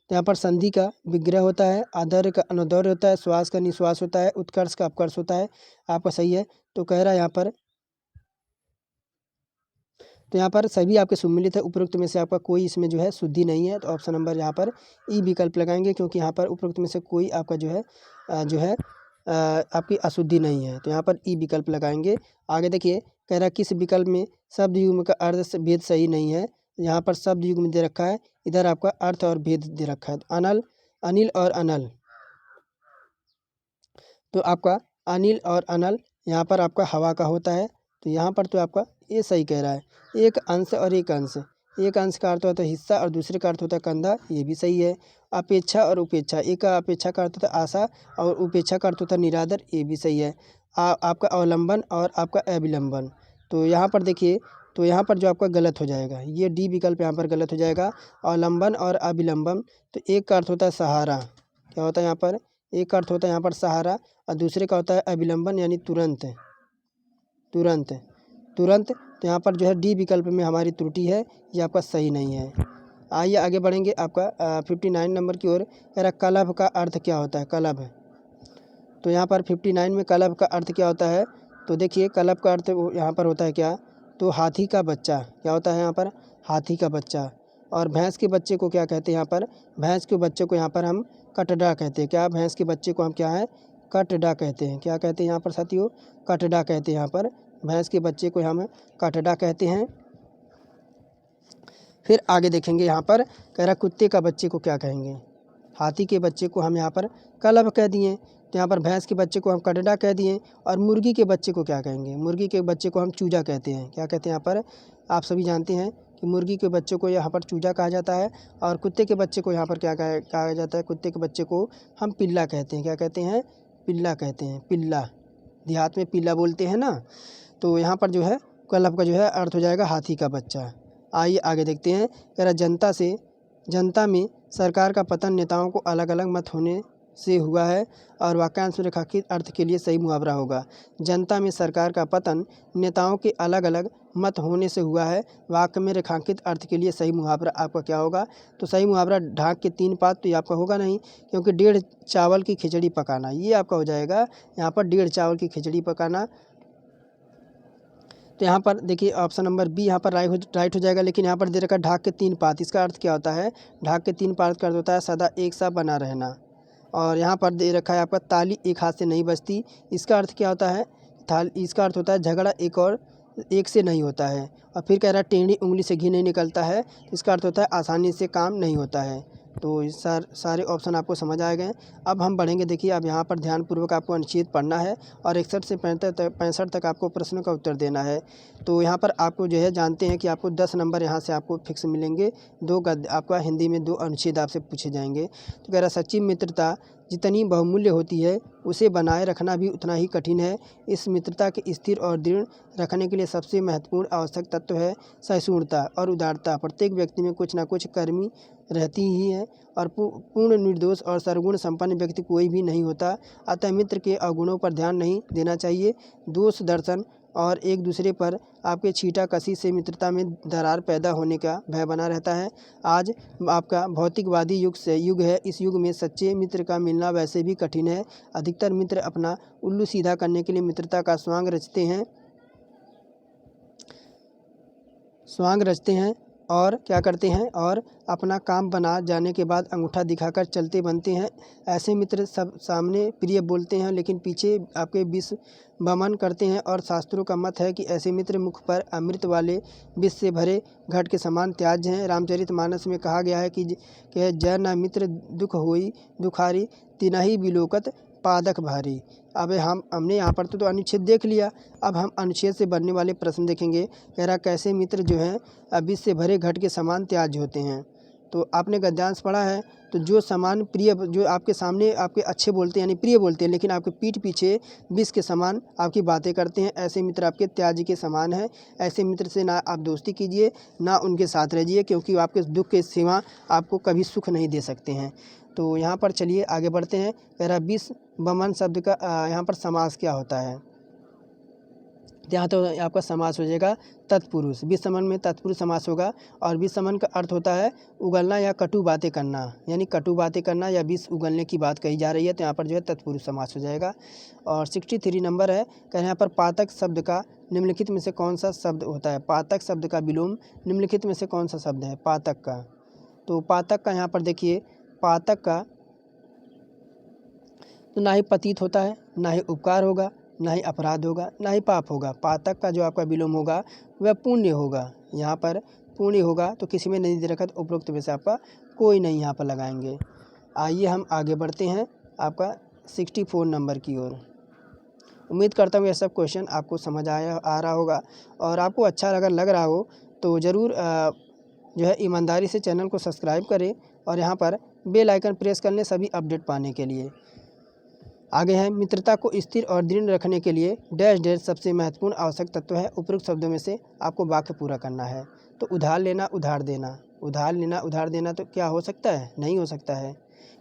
तो यहाँ पर संधि का विग्रह होता है, आदर्य का अनुदर्य होता है, श्वास का निश्वास होता है, उत्कर्ष का अपकर्ष होता है। आपका सही है। तो कह रहा है यहाँ पर सभी आपके सम्मिलित है, उपरोक्त में से आपका कोई इसमें जो है शुद्धि नहीं है। तो ऑप्शन नंबर यहाँ पर ई विकल्प लगाएंगे, क्योंकि यहाँ पर उपरोक्त में से कोई आपका जो है आपकी अशुद्धि नहीं है। तो यहाँ पर ई विकल्प लगाएंगे। आगे देखिए कह रहा है किस विकल्प में शब्द युग्म का अर्थ भेद सही नहीं है। यहाँ पर शब्द युग्म दे रखा है, इधर आपका अर्थ और भेद दे रखा है। अनिल और अनल, तो आपका अनिल और अनल यहाँ पर आपका हवा का होता है। तो यहाँ पर तो आपका ये सही कह रहा है। एक अंश और एक अंश, एक अंश का अर्थ होता है हिस्सा और दूसरे का अर्थ होता है कंधा, ये भी सही है। अपेक्षा और उपेक्षा, एक का अपेक्षा का अर्थ होता है आशा और उपेक्षा का अर्थ होता है निरादर, ये भी सही है। आपका अवलंबन और आपका अविलंबन, तो यहाँ पर देखिए, तो यहाँ पर जो आपका गलत हो जाएगा ये डी विकल्प यहाँ पर गलत हो जाएगा। अवलंबन और अविलंबन, तो एक का अर्थ होता है सहारा, क्या होता है यहाँ पर, एक का अर्थ होता है यहाँ पर सहारा और दूसरे का होता है अविलंबन यानी तुरंत। तो यहाँ पर जो है डी विकल्प में हमारी त्रुटि है, ये आपका सही नहीं है। आइए आगे बढ़ेंगे आपका 59 नंबर की ओर। कह रहा कलभ का अर्थ क्या होता है, कलभ। तो यहाँ पर 59 में कलभ का अर्थ क्या होता है, तो देखिए कलभ का अर्थ यहाँ पर होता है क्या, तो हाथी का बच्चा, क्या होता है यहाँ पर, हाथी का बच्चा। और भैंस के बच्चे को क्या कहते हैं यहाँ पर, भैंस के बच्चे को यहाँ पर हम कटडा कहते हैं। क्या, भैंस के बच्चे को हम क्या है, कटडा कहते हैं। क्या कहते हैं यहाँ पर साथियों, कटडा कहते हैं। यहाँ पर भैंस के बच्चे को हम कटडा कहते हैं। फिर आगे देखेंगे यहाँ पर कह रहा कुत्ते का बच्चे को क्या कहेंगे, हाथी के बच्चे को हम यहाँ पर कलभ कह दिए। तो यहाँ पर भैंस के बच्चे को हम कटडा कह दिए। और मुर्गी के बच्चे को क्या कहेंगे, मुर्गी के बच्चे को हम चूजा कहते हैं। क्या कहते हैं यहाँ पर, आप सभी जानते हैं कि मुर्गी के बच्चे को यहाँ पर चूजा कहा जाता है। और कुत्ते के बच्चे को यहाँ पर क्या कहा जाता है, कुत्ते के बच्चे को हम पिल्ला कहते हैं। क्या कहते हैं, पिल्ला कहते हैं, पिल्ला, देहात में पिल्ला बोलते हैं ना। तो यहाँ पर जो है कल्प का जो है अर्थ हो जाएगा हाथी का बच्चा। आइए आगे देखते हैं। कह रहा जनता में सरकार का पतन नेताओं को अलग अलग मत होने से हुआ है और वाक्यांश में रेखांकित अर्थ के लिए सही मुहावरा होगा। जनता में सरकार का पतन नेताओं के अलग अलग मत होने से हुआ है, वाक्य में रेखांकित अर्थ के लिए सही मुहावरा आपका क्या होगा? तो सही मुहावरा ढाक के 3 पात, तो ये आपका होगा नहीं, क्योंकि 1.5 चावल की खिचड़ी पकाना, ये आपका हो जाएगा यहाँ पर 1.5 चावल की खिचड़ी पकाना। तो यहाँ पर देखिए ऑप्शन नंबर बी यहाँ पर राइट हो जाएगा। लेकिन यहाँ पर दे रखा है ढाक के 3 पात, इसका अर्थ क्या होता है? ढाक के 3 पात का अर्थ होता है सदा एक सा बना रहना। और यहाँ पर दे रखा है आपका ताली एक हाथ से नहीं बजती, इसका अर्थ क्या होता है? इसका अर्थ होता है झगड़ा एक से नहीं होता है। और फिर कह रहा है टेढ़ी उंगली से घी नहीं निकलता है, इसका अर्थ होता है आसानी से काम नहीं होता है। तो सारे ऑप्शन आपको समझ आ गए। अब हम बढ़ेंगे। देखिए अब यहाँ पर ध्यानपूर्वक आपको अनुच्छेद पढ़ना है और 61 से 65 तक आपको प्रश्नों का उत्तर देना है। तो यहाँ पर आपको जो है जानते हैं कि आपको 10 नंबर यहाँ से आपको फिक्स मिलेंगे। आपका हिंदी में 2 अनुच्छेद आपसे पूछे जाएंगे। तो कह रहा सच्ची मित्रता जितनी बहुमूल्य होती है उसे बनाए रखना भी उतना ही कठिन है। इस मित्रता के स्थिर और दृढ़ रखने के लिए सबसे महत्वपूर्ण आवश्यक तत्व है सहिष्णुता और उदारता। प्रत्येक व्यक्ति में कुछ न कुछ कर्मी रहती ही है और पूर्ण निर्दोष और सर्वगुण संपन्न व्यक्ति कोई भी नहीं होता। अतः मित्र के अवगुणों पर ध्यान नहीं देना चाहिए। दोष दर्शन और एक दूसरे पर आपके छींटाकशी से मित्रता में दरार पैदा होने का भय बना रहता है। आज आपका भौतिकवादी युग है। इस युग में सच्चे मित्र का मिलना वैसे भी कठिन है। अधिकतर मित्र अपना उल्लू सीधा करने के लिए मित्रता का स्वांग रचते हैं और क्या करते हैं और अपना काम बना जाने के बाद अंगूठा दिखाकर चलते बनते हैं। ऐसे मित्र सब सामने प्रिय बोलते हैं लेकिन पीछे आपके विष वमन करते हैं। और शास्त्रों का मत है कि ऐसे मित्र मुख पर अमृत वाले विष से भरे घट के समान त्याज्य हैं। रामचरितमानस में कहा गया है कि जय न मित्र दुख होई दुखारी तिनहि बिलोकत पादक भारी। अब हमने यहाँ पर तो अनुच्छेद देख लिया। अब हम अनुच्छेद से बनने वाले प्रश्न देखेंगे। कह रहा कैसे मित्र जो हैं विष से भरे घट के समान त्याज्य होते हैं। तो आपने गद्यांश पढ़ा है, तो जो समान प्रिय, जो आपके सामने आपके अच्छे बोलते हैं यानी प्रिय बोलते हैं, लेकिन आपके पीठ पीछे विष के समान आपकी बातें करते हैं, ऐसे मित्र आपके त्याज्य के समान हैं। ऐसे मित्र से ना आप दोस्ती कीजिए ना उनके साथ रहिए, क्योंकि आपके दुख के सिवा आपको कभी सुख नहीं दे सकते हैं। तो यहाँ पर चलिए आगे बढ़ते हैं। कह रहा विष वमन शब्द का यहाँ पर समास क्या होता है? यहाँ तो आपका समास हो जाएगा तत्पुरुष। विष समन में तत्पुरुष समास होगा। और विष समन का अर्थ होता है उगलना या कटु बातें करना, यानी कटु बातें करना या विष उगलने की बात कही जा रही है, तो यहाँ पर जो है तत्पुरुष समास हो जाएगा। और 63 नंबर है। कह रहे यहाँ पर पातक शब्द का निम्नलिखित में से कौन सा शब्द होता है? पातक शब्द का विलोम निम्नलिखित में से कौन सा शब्द है पातक का? तो पातक का यहाँ पर देखिए, पातक का तो ना ही पतित होता है, ना ही उपकार होगा, ना ही अपराध होगा, ना ही पाप होगा। पातक का जो आपका विलोम होगा वह पुण्य होगा। यहाँ पर पुण्य होगा, तो किसी में नहीं दे रखा, तो उपरोक्त में से आपका कोई नहीं यहाँ पर लगाएंगे। आइए हम आगे बढ़ते हैं आपका 64 नंबर की ओर। उम्मीद करता हूँ यह सब क्वेश्चन आपको समझ आ रहा होगा और आपको अच्छा अगर लग रहा हो तो ज़रूर जो है ईमानदारी से चैनल को सब्सक्राइब करें और यहाँ पर बेल आइकन प्रेस कर लें सभी अपडेट पाने के लिए। आगे है मित्रता को स्थिर और दृढ़ रखने के लिए डैश डैश सबसे महत्वपूर्ण आवश्यक तत्व है। उपरोक्त शब्दों में से आपको वाक्य पूरा करना है। तो उधार लेना उधार देना, उधार लेना उधार देना तो क्या हो सकता है? नहीं हो सकता है।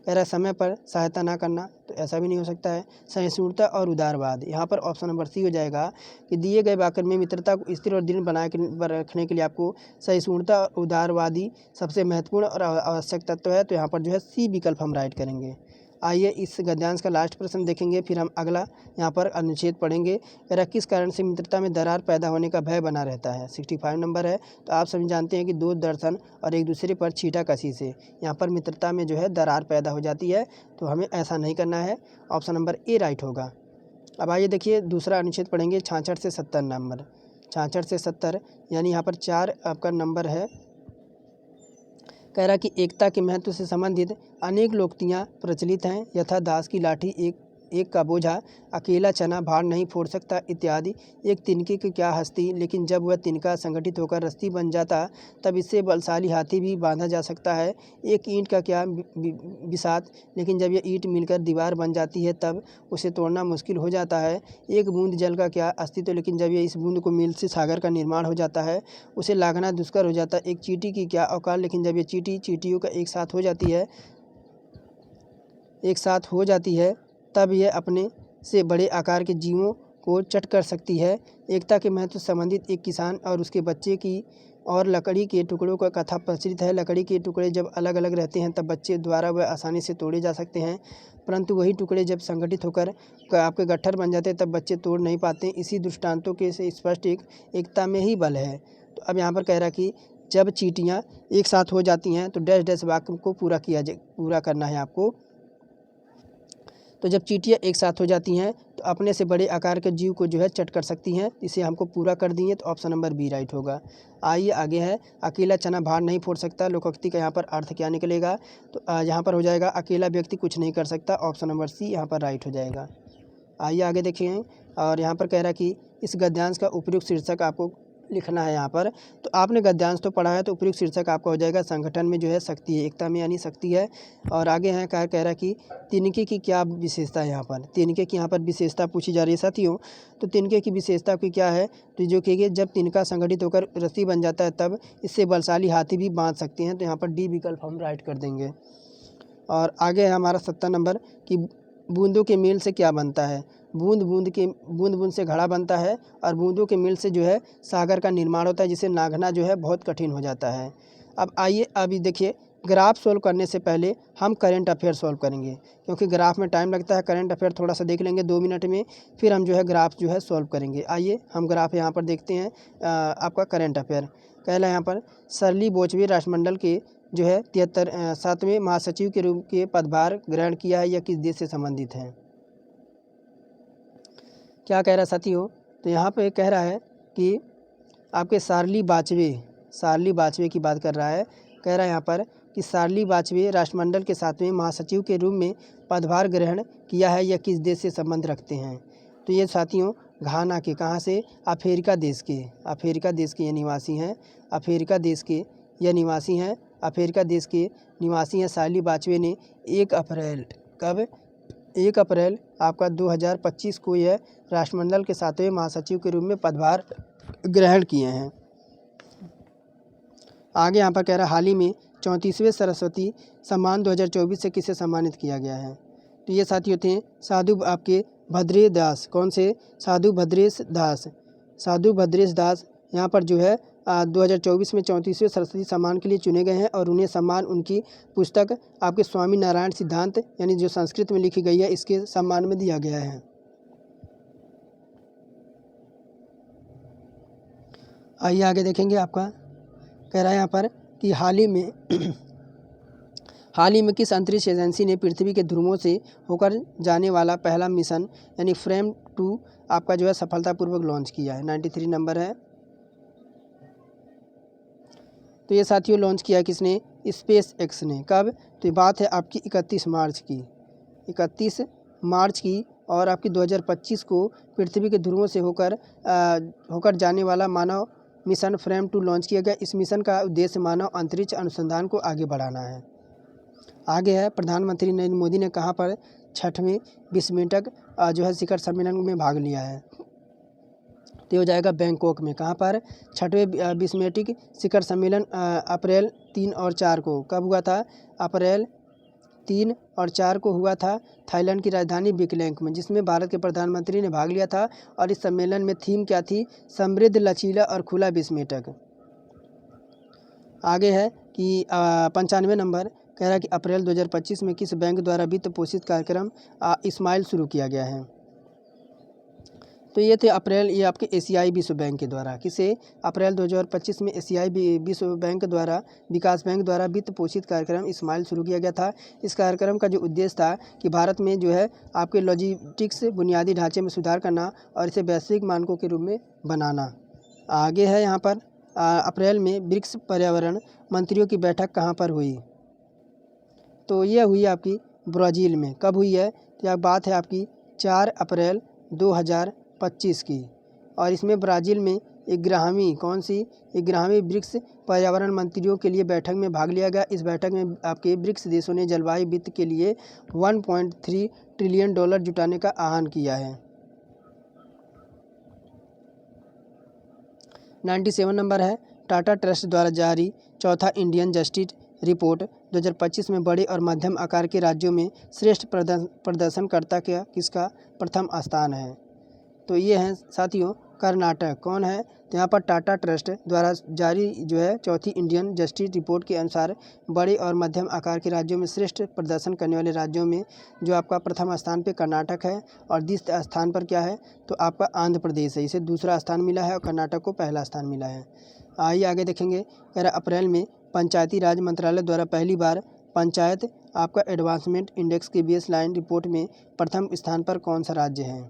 कह रहा समय पर सहायता ना करना, तो ऐसा भी नहीं हो सकता है। सहिष्णुता और उदारवाद, यहाँ पर ऑप्शन नंबर सी हो जाएगा कि दिए गए वाक्य में मित्रता को स्थिर और दृढ़ बनाए रखने के लिए आपको सहिष्णुता और उदारवादी सबसे महत्वपूर्ण और आवश्यक तत्व है। तो यहाँ पर जो है सी विकल्प हम राइट करेंगे। आइए इस गद्यांश का लास्ट प्रश्न देखेंगे, फिर हम अगला यहाँ पर अनुच्छेद पढ़ेंगे। कह रहा किस कारण से मित्रता में दरार पैदा होने का भय बना रहता है? 65 नंबर है। तो आप सभी जानते हैं कि दोष दर्शन और एक दूसरे पर छींटाकशी से यहाँ पर मित्रता में जो है दरार पैदा हो जाती है। तो हमें ऐसा नहीं करना है। ऑप्शन नंबर ए राइट होगा। अब आइए देखिए दूसरा अनुच्छेद पढ़ेंगे 66 से 70 नंबर। 66 से 70 यानी यहाँ पर 4 आपका नंबर है। कह रहा कि एकता के महत्व से संबंधित अनेक लोकोक्तियाँ प्रचलित हैं, यथा दास की लाठी एक का बोझा, अकेला चना भार नहीं फोड़ सकता इत्यादि। एक तिनके की क्या हस्ती, लेकिन जब वह तिनका संगठित होकर रस्सी बन जाता तब इससे बलशाली हाथी भी बांधा जा सकता है। एक ईंट का क्या बिसात, लेकिन जब यह ईंट मिलकर दीवार बन जाती है तब उसे तोड़ना मुश्किल हो जाता है। एक बूंद जल का क्या अस्तित्व, लेकिन जब यह इस बूंद को मिल से सागर का निर्माण हो जाता है उसे लांघना दुष्कर हो जाता है। एक चींटी की क्या औकात, लेकिन जब ये चींटियों का एक साथ हो जाती है तब यह अपने से बड़े आकार के जीवों को चट कर सकती है। एकता के महत्व से संबंधित एक किसान और उसके बच्चे की और लकड़ी के टुकड़ों का कथा प्रचलित है। लकड़ी के टुकड़े जब अलग अलग रहते हैं तब बच्चे द्वारा वह आसानी से तोड़े जा सकते हैं, परंतु वही टुकड़े जब संगठित होकर आपके गट्ठर बन जाते हैं तब बच्चे तोड़ नहीं पाते। इसी दृष्टांतों के से स्पष्ट एकता में ही बल है। तो अब यहाँ पर कह रहा कि जब चींटियाँ एक साथ हो जाती हैं तो डैश डैश वाक्य को पूरा करना है आपको। तो जब चींटियाँ एक साथ हो जाती हैं तो अपने से बड़े आकार के जीव को जो है चट कर सकती हैं। इसे हमको पूरा कर दिए तो ऑप्शन नंबर बी राइट होगा। आइए आगे है, अकेला चना भार नहीं फोड़ सकता, लोकोक्ति का यहाँ पर अर्थ क्या निकलेगा? तो यहाँ पर हो जाएगा अकेला व्यक्ति कुछ नहीं कर सकता, ऑप्शन नंबर सी यहाँ पर राइट हो जाएगा। आइए आगे देखिए, और यहाँ पर कह रहा कि इस गद्यांश का उपयुक्त शीर्षक आपको लिखना है। यहाँ पर तो आपने गद्यांश तो पढ़ा है, तो उपयुक्त शीर्षक आपका हो जाएगा संगठन में जो है शक्ति है, एकता में यानी शक्ति है। और आगे है क्या कह रहा है कि तिनके की क्या विशेषता है। यहाँ पर तिनके की यहाँ पर विशेषता पूछी जा रही है साथियों। तो तिनके की विशेषता की क्या है, तो जो कि जब तिनका संगठित होकर रस्सी बन जाता है तब इससे बलशाली हाथी भी बांध सकते हैं। तो यहाँ पर डी विकल्प हम राइट कर देंगे। और आगे है हमारा 70 नंबर कि बूंदों के मेल से क्या बनता है। बूंद बूंद से घड़ा बनता है और बूंदों के मेल से जो है सागर का निर्माण होता है, जिसे नागना जो है बहुत कठिन हो जाता है। अब आइए अभी देखिए, ग्राफ सोल्व करने से पहले हम करंट अफेयर सोल्व करेंगे, क्योंकि ग्राफ में टाइम लगता है। करंट अफेयर थोड़ा सा देख लेंगे 2 मिनट में, फिर हम जो है ग्राफ जो है सोल्व करेंगे। आइए हम ग्राफ यहाँ पर देखते हैं। आपका करंट अफेयर पहला यहाँ पर सरली बोचवे राष्ट्रमंडल के जो है 7वें महासचिव के रूप के पदभार ग्रहण किया है। यह किस देश से संबंधित है? क्या कह रहा है साथियों? तो यहाँ पे कह रहा है कि आपके सारली बाजवे की बात कर रहा है। कह रहा है यहाँ पर कि सारली बाजवे राष्ट्रमंडल के 7वें महासचिव के रूप में पदभार ग्रहण किया है। यह किस देश से संबंध रखते हैं? तो ये साथियों घाना के, कहाँ से? अफ्रीका देश के ये निवासी हैं। अफ्रीका देश के यह निवासी हैं। अफ्रीका देश के निवासी हैं। सारली बाजवे ने 1 अप्रैल आपका 2025 को यह राष्ट्रमंडल के 7वें महासचिव के रूप में पदभार ग्रहण किए हैं। आगे यहाँ पर कह रहा है हाल ही में 34वें सरस्वती सम्मान 2024 से किसे सम्मानित किया गया है? तो ये साथियों थे साधु आपके भद्रेश दास। कौन से? साधु भद्रेश दास यहाँ पर जो है 2024 में 34वें सरस्वती सम्मान के लिए चुने गए हैं, और उन्हें सम्मान उनकी पुस्तक आपके स्वामी नारायण सिद्धांत यानी जो संस्कृत में लिखी गई है इसके सम्मान में दिया गया है। आइए आगे देखेंगे। आपका कह रहा है यहाँ पर कि हाल ही में किस अंतरिक्ष एजेंसी ने पृथ्वी के ध्रुवों से होकर जाने वाला पहला मिशन यानी फ्रेम 2 आपका जो है सफलतापूर्वक लॉन्च किया है? 93 नंबर है। तो ये साथियों लॉन्च किया किसने? स्पेस एक्स ने। कब? तो ये बात है आपकी 31 मार्च की और आपकी 2025 को पृथ्वी के ध्रुवों से होकर जाने वाला मानव मिशन फ्रेम 2 लॉन्च किया गया। इस मिशन का उद्देश्य मानव अंतरिक्ष अनुसंधान को आगे बढ़ाना है। आगे है प्रधानमंत्री नरेंद्र मोदी ने कहाँ पर 6वें बिस्मिटक जो है शिखर सम्मेलन में भाग लिया है? तो हो जाएगा बैंकॉक में। कहाँ पर? 6वें बिस्मिटिक शिखर सम्मेलन अप्रैल 3 और 4 को। कब हुआ था? अप्रैल 3 और 4 को हुआ था थाईलैंड की राजधानी बिकलैंग में, जिसमें भारत के प्रधानमंत्री ने भाग लिया था। और इस सम्मेलन में थीम क्या थी? समृद्ध, लचीला और खुला बिस्मिटक। आगे है कि 95 नंबर कह रहा है कि अप्रैल 2025 में किस बैंक द्वारा वित्त पोषित कार्यक्रम इस्माइल शुरू किया गया है? तो ये थे अप्रैल, ये आपके एशियाई विश्व बैंक के द्वारा। किसे? अप्रैल 2025 में एशियाई विश्व बैंक द्वारा, विकास बैंक द्वारा वित्त पोषित कार्यक्रम इस्माइल शुरू किया गया था। इस कार्यक्रम का जो उद्देश्य था कि भारत में जो है आपके लॉजिस्टिक्स बुनियादी ढांचे में सुधार करना और इसे वैश्विक मानकों के रूप में बनाना। आगे है यहाँ पर अप्रैल में ब्रिक्स पर्यावरण मंत्रियों की बैठक कहाँ पर हुई? तो यह हुई आपकी ब्राज़ील में। कब हुई है? तो यह बात है आपकी 4 अप्रैल 2025 की। और इसमें ब्राज़ील में 11वीं कौन सी 11वीं ब्रिक्स पर्यावरण मंत्रियों के लिए बैठक में भाग लिया गया। इस बैठक में आपके ब्रिक्स देशों ने जलवायु वित्त के लिए 1.3 ट्रिलियन डॉलर जुटाने का आह्वान किया है। 97 नंबर है, टाटा ट्रस्ट द्वारा जारी चौथा इंडियन जस्टिस रिपोर्ट 2025 में बड़े और मध्यम आकार के राज्यों में श्रेष्ठ प्रदर्शनकर्ता किसका प्रथम स्थान है। तो ये हैं साथियों कर्नाटक। कौन है, तो यहाँ पर टाटा ट्रस्ट द्वारा जारी जो है चौथी इंडियन जस्टिस रिपोर्ट के अनुसार बड़े और मध्यम आकार के राज्यों में श्रेष्ठ प्रदर्शन करने वाले राज्यों में जो आपका प्रथम स्थान पे कर्नाटक है और द्वितीय स्थान पर क्या है, तो आपका आंध्र प्रदेश है। इसे दूसरा स्थान मिला है और कर्नाटक को पहला स्थान मिला है। आइए आगे देखेंगे। कह रहा अप्रैल में पंचायती राज मंत्रालय द्वारा पहली बार पंचायत आपका एडवांसमेंट इंडेक्स के बेस लाइन रिपोर्ट में प्रथम स्थान पर कौन सा राज्य है,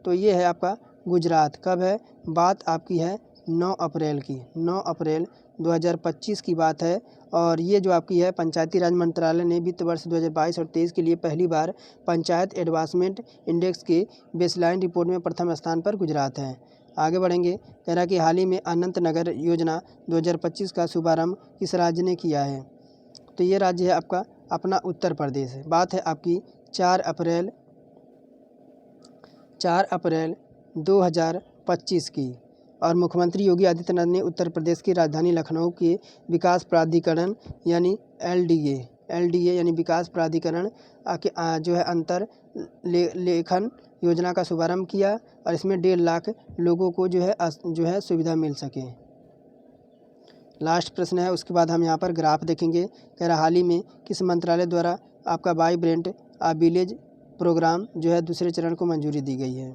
तो ये है आपका गुजरात। कब है, बात आपकी है 9 अप्रैल की, 9 अप्रैल 2025 की बात है। और ये जो आपकी है पंचायती राज मंत्रालय ने वित्त वर्ष 2022 और 23 के लिए पहली बार पंचायत एडवांसमेंट इंडेक्स के बेसलाइन रिपोर्ट में प्रथम स्थान पर गुजरात है। आगे बढ़ेंगे। कह रहा कि हाल ही में अनंत नगर योजना 2025 का शुभारंभ किस राज्य ने किया है, तो ये राज्य है आपका अपना उत्तर प्रदेश। बात है आपकी 4 अप्रैल 2025 की। और मुख्यमंत्री योगी आदित्यनाथ ने उत्तर प्रदेश की राजधानी लखनऊ के विकास प्राधिकरण यानी एलडीए यानी विकास प्राधिकरण जो है अंतर लेखन योजना का शुभारंभ किया और इसमें 1.5 लाख लोगों को जो है सुविधा मिल सके। लास्ट प्रश्न है, उसके बाद हम यहाँ पर ग्राफ देखेंगे। कह रहा हाल ही में किस मंत्रालय द्वारा आपका वाइब्रेंट विलेज प्रोग्राम जो है दूसरे चरण को मंजूरी दी गई है,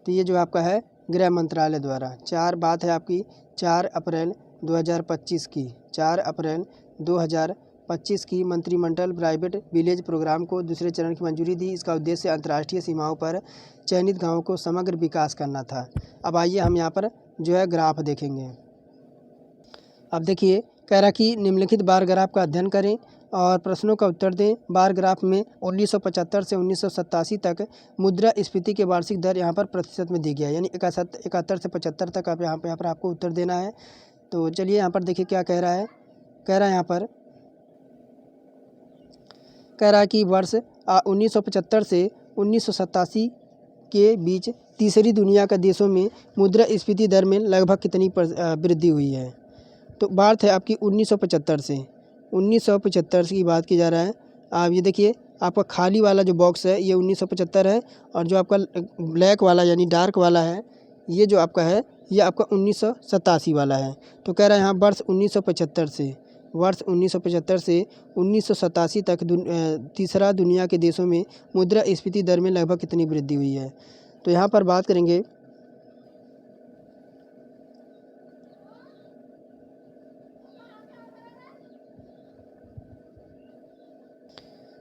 तो ये जो आपका है गृह मंत्रालय द्वारा। बात है आपकी 4 अप्रैल 2025 की, 4 अप्रैल 2025 की मंत्रिमंडल प्राइवेट विलेज प्रोग्राम को दूसरे चरण की मंजूरी दी। इसका उद्देश्य अंतर्राष्ट्रीय सीमाओं पर चयनित गांवों को समग्र विकास करना था। अब आइए हम यहाँ पर जो है ग्राफ देखेंगे। अब देखिए, कह रहा कि निम्नलिखित बार ग्राफ का अध्ययन करें और प्रश्नों का उत्तर दें। बार ग्राफ में 1975 से 1987 तक मुद्रास्फीति के वार्षिक दर यहाँ पर प्रतिशत में दी गया है, यानी 71 से 75 तक आप यहाँ पर आपको उत्तर देना है। तो चलिए यहाँ पर देखिए क्या कह रहा है। कह रहा है यहाँ पर कह रहा है कि वर्ष 1975 से 1987 के बीच तीसरी दुनिया के देशों में मुद्रास्फीति दर में लगभग कितनी वृद्धि हुई है, तो बात है आपकी 1975 से 1975 की बात की जा रहा है। आप ये देखिए, आपका खाली वाला जो बॉक्स है ये 1975 है और जो आपका ब्लैक वाला यानी डार्क वाला है ये जो आपका है ये आपका 1987 वाला है। तो कह रहा है यहाँ वर्ष 1975 से 1987 तक तीसरा दुनिया के देशों में मुद्रास्फीति दर में लगभग कितनी वृद्धि हुई है। तो यहाँ पर बात करेंगे।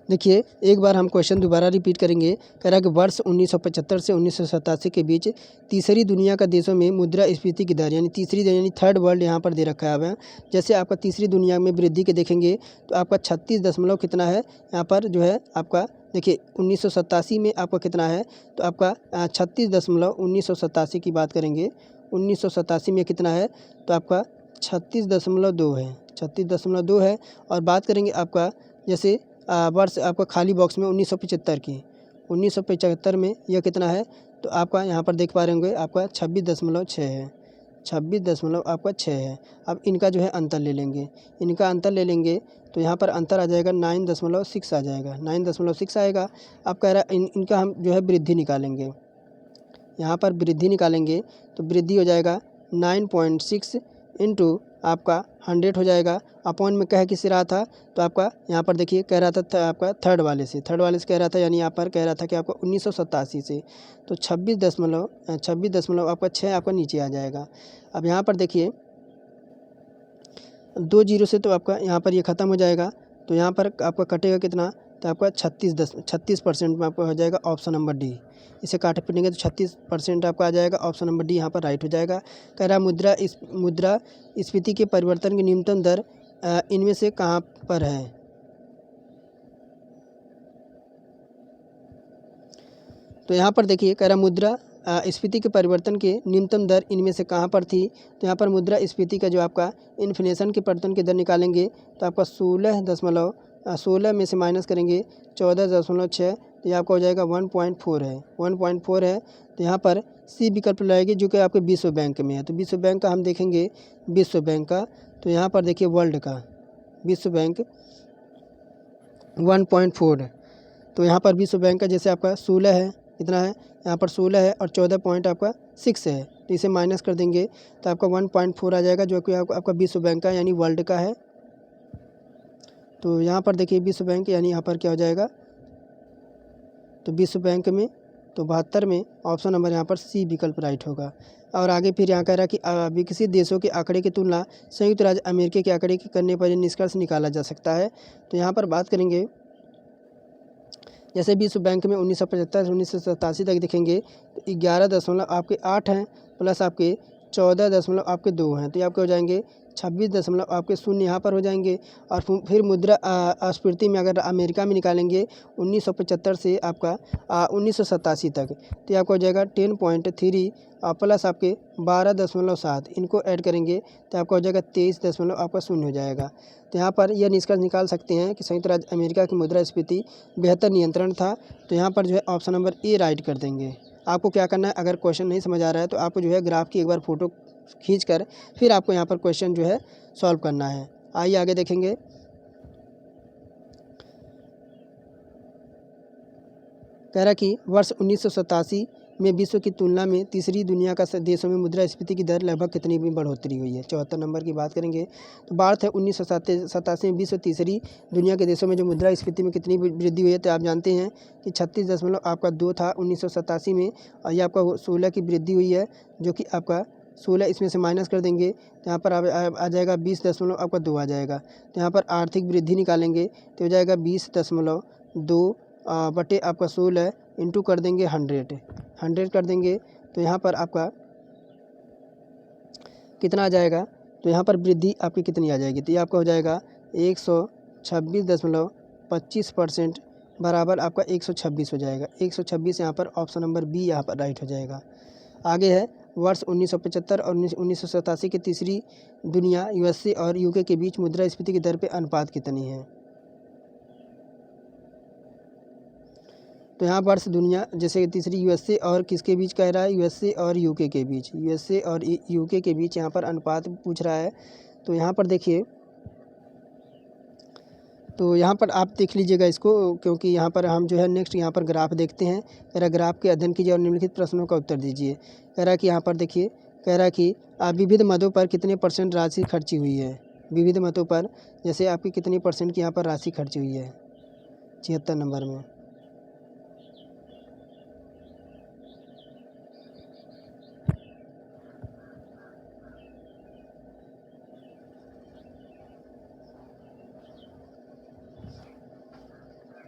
देखिए, एक बार हम क्वेश्चन दोबारा रिपीट करेंगे। कह रहा है कि वर्ष 1975 से 1987 के बीच तीसरी दुनिया का देशों में मुद्रास्फीति की दर यानी तीसरी यानी थर्ड वर्ल्ड यहाँ पर दे रखा है। जैसे आपका तीसरी दुनिया में वृद्धि के देखेंगे तो आपका 36 दशमलव कितना है यहाँ पर जो है आपका देखिए 1987 में आपका कितना है, तो आपका 1987 की बात करेंगे। 1987 में कितना है, तो आपका 36.2 है, 36.2 है। और बात करेंगे आपका जैसे वर्ष आपका खाली बॉक्स में 1975 की, 1975 में यह कितना है, तो आपका यहाँ पर देख पा रहे होंगे आपका 26.6 है, 26.6 है। अब इनका जो है अंतर ले लेंगे, इनका अंतर ले लेंगे तो यहाँ पर अंतर आ जाएगा 9.6 आ जाएगा, 9.6 आएगा। अब कह रहा है इनका हम जो है वृद्धि निकालेंगे, यहाँ पर वृद्धि निकालेंगे तो वृद्धि हो जाएगा 9.6 इंटू आपका 100 हो जाएगा। अपॉन में कह किससे रहा था, तो आपका यहाँ पर देखिए कह रहा था आपका थर्ड वाले से कह रहा था, यानी यहाँ पर कह रहा था कि आपका 1987 से, तो 26.6 आपका नीचे आ जाएगा। अब यहाँ पर देखिए 2 जीरो से तो आपका यहाँ पर ये ख़त्म हो जाएगा, तो यहाँ पर आपका कटेगा कितना, तो आपका 36% में आपका हो जाएगा ऑप्शन नंबर डी। इसे काट पीटेंगे तो 36% आपका आ जाएगा, ऑप्शन नंबर डी यहाँ पर राइट हो जाएगा। कह रहा मुद्रास्फीति के परिवर्तन की न्यूनतम दर इनमें से कहाँ पर है, तो यहाँ पर देखिए कह रहा मुद्रा स्फीति के परिवर्तन के न्यूनतम दर इनमें से कहाँ पर थी। तो यहाँ पर मुद्रा स्फीति का जो आपका इन्फ्लेशन के परिवर्तन की दर निकालेंगे तो आपका 16 में से माइनस करेंगे 14.6, तो ये आपका हो जाएगा 1.4 है, 1.4 है। तो यहाँ पर सी विकल्प लाएगी जो कि आपके विश्व बैंक में है। तो विश्व बैंक का हम देखेंगे, विश्व बैंक का तो यहाँ पर देखिए वर्ल्ड का विश्व बैंक 1.4 है। तो यहाँ पर विश्व बैंक का जैसे आपका 16 है, इतना है, यहाँ पर 16 है और 14 पॉइंट आपका 6 है, तो इसे माइनस कर देंगे तो आपका 1.4 आ जाएगा जो कि आपका विश्व बैंक का यानी वर्ल्ड का है। तो यहाँ पर देखिए विश्व बैंक यानी यहाँ पर क्या हो जाएगा, तो विश्व बैंक में तो 72 में ऑप्शन नंबर यहाँ पर सी विकल्प राइट होगा। और आगे फिर यहाँ कह रहा है कि विकसित देशों के आंकड़े की तुलना संयुक्त राज्य अमेरिका के आंकड़े की करने पर निष्कर्ष निकाला जा सकता है। तो यहाँ पर बात करेंगे जैसे विश्व बैंक में 1975 से 1987 तक देखेंगे तो 11.8 हैं प्लस आपके 14.2 हैं, तो ये आपके हो जाएंगे 26.0 यहाँ पर हो जाएंगे। और फिर मुद्रा स्फीति में अगर अमेरिका में निकालेंगे 1975 से आपका 1987 तक, तो ये आपका हो जाएगा 10.3 प्लस आपके 12.7, इनको ऐड करेंगे तो आपका हो जाएगा 23.0 हो जाएगा। तो यहाँ पर यह निष्कर्ष निकाल सकते हैं कि संयुक्त राज्य अमेरिका की मुद्रास्फीति बेहतर नियंत्रण था। तो यहाँ पर जो है ऑप्शन नंबर ए राइट कर देंगे। आपको क्या करना है, अगर क्वेश्चन नहीं समझ आ रहा है तो आपको जो है ग्राफ की एक बार फ़ोटो खींचकर फिर आपको यहाँ पर क्वेश्चन जो है सॉल्व करना है। आइए आगे देखेंगे। कह रहा कि वर्ष 1987 में विश्व की तुलना में तीसरी दुनिया का देशों में मुद्रास्फीति की दर लगभग कितनी भी बढ़ोतरी हुई है। 74 नंबर की बात करेंगे तो बात है 1987 में विश्व तीसरी दुनिया के देशों में जो मुद्रास्फीति में कितनी वृद्धि हुई है। तो आप जानते हैं कि 36.2 था 1987 में, और ये आपका 16 की वृद्धि हुई है जो कि आपका 16 इसमें से माइनस कर देंगे तो यहाँ पर आ जाएगा 20.2 आ जाएगा। तो यहाँ पर आर्थिक वृद्धि निकालेंगे तो हो जाएगा 20.2 बटे आपका 16 इंटू कर देंगे 100 कर देंगे तो यहाँ पर आपका कितना आ जाएगा। तो यहाँ पर वृद्धि आपकी कितनी आ जाएगी, तो ये आपका हो जाएगा 126.25% बराबर आपका 126 हो जाएगा। 126 यहाँ पर ऑप्शन नंबर बी यहाँ पर राइट हो जाएगा। आगे है वर्ष 1975 और 1987 की तीसरी दुनिया यूएसए और यूके के बीच मुद्रास्फीति की दर पे अनुपात कितनी है। तो यहाँ वर्ष दुनिया जैसे तीसरी यूएसए और किसके बीच कह रहा है, यूएसए और यूके के बीच, यूएसए और यूके के बीच यहाँ पर अनुपात पूछ रहा है। तो यहाँ पर देखिए, तो यहाँ पर आप देख लीजिएगा इसको, क्योंकि यहाँ पर हम जो है नेक्स्ट यहाँ पर ग्राफ देखते हैं। कह रहा ग्राफ के अध्ययन कीजिए और निम्नलिखित प्रश्नों का उत्तर दीजिए। कह रहा कि यहाँ पर देखिए, कह रहा कि विविध मदों पर कितने % राशि खर्ची हुई है। विविध मतों पर जैसे आपकी कितनी % की यहाँ पर राशि खर्ची हुई है 76 नंबर में।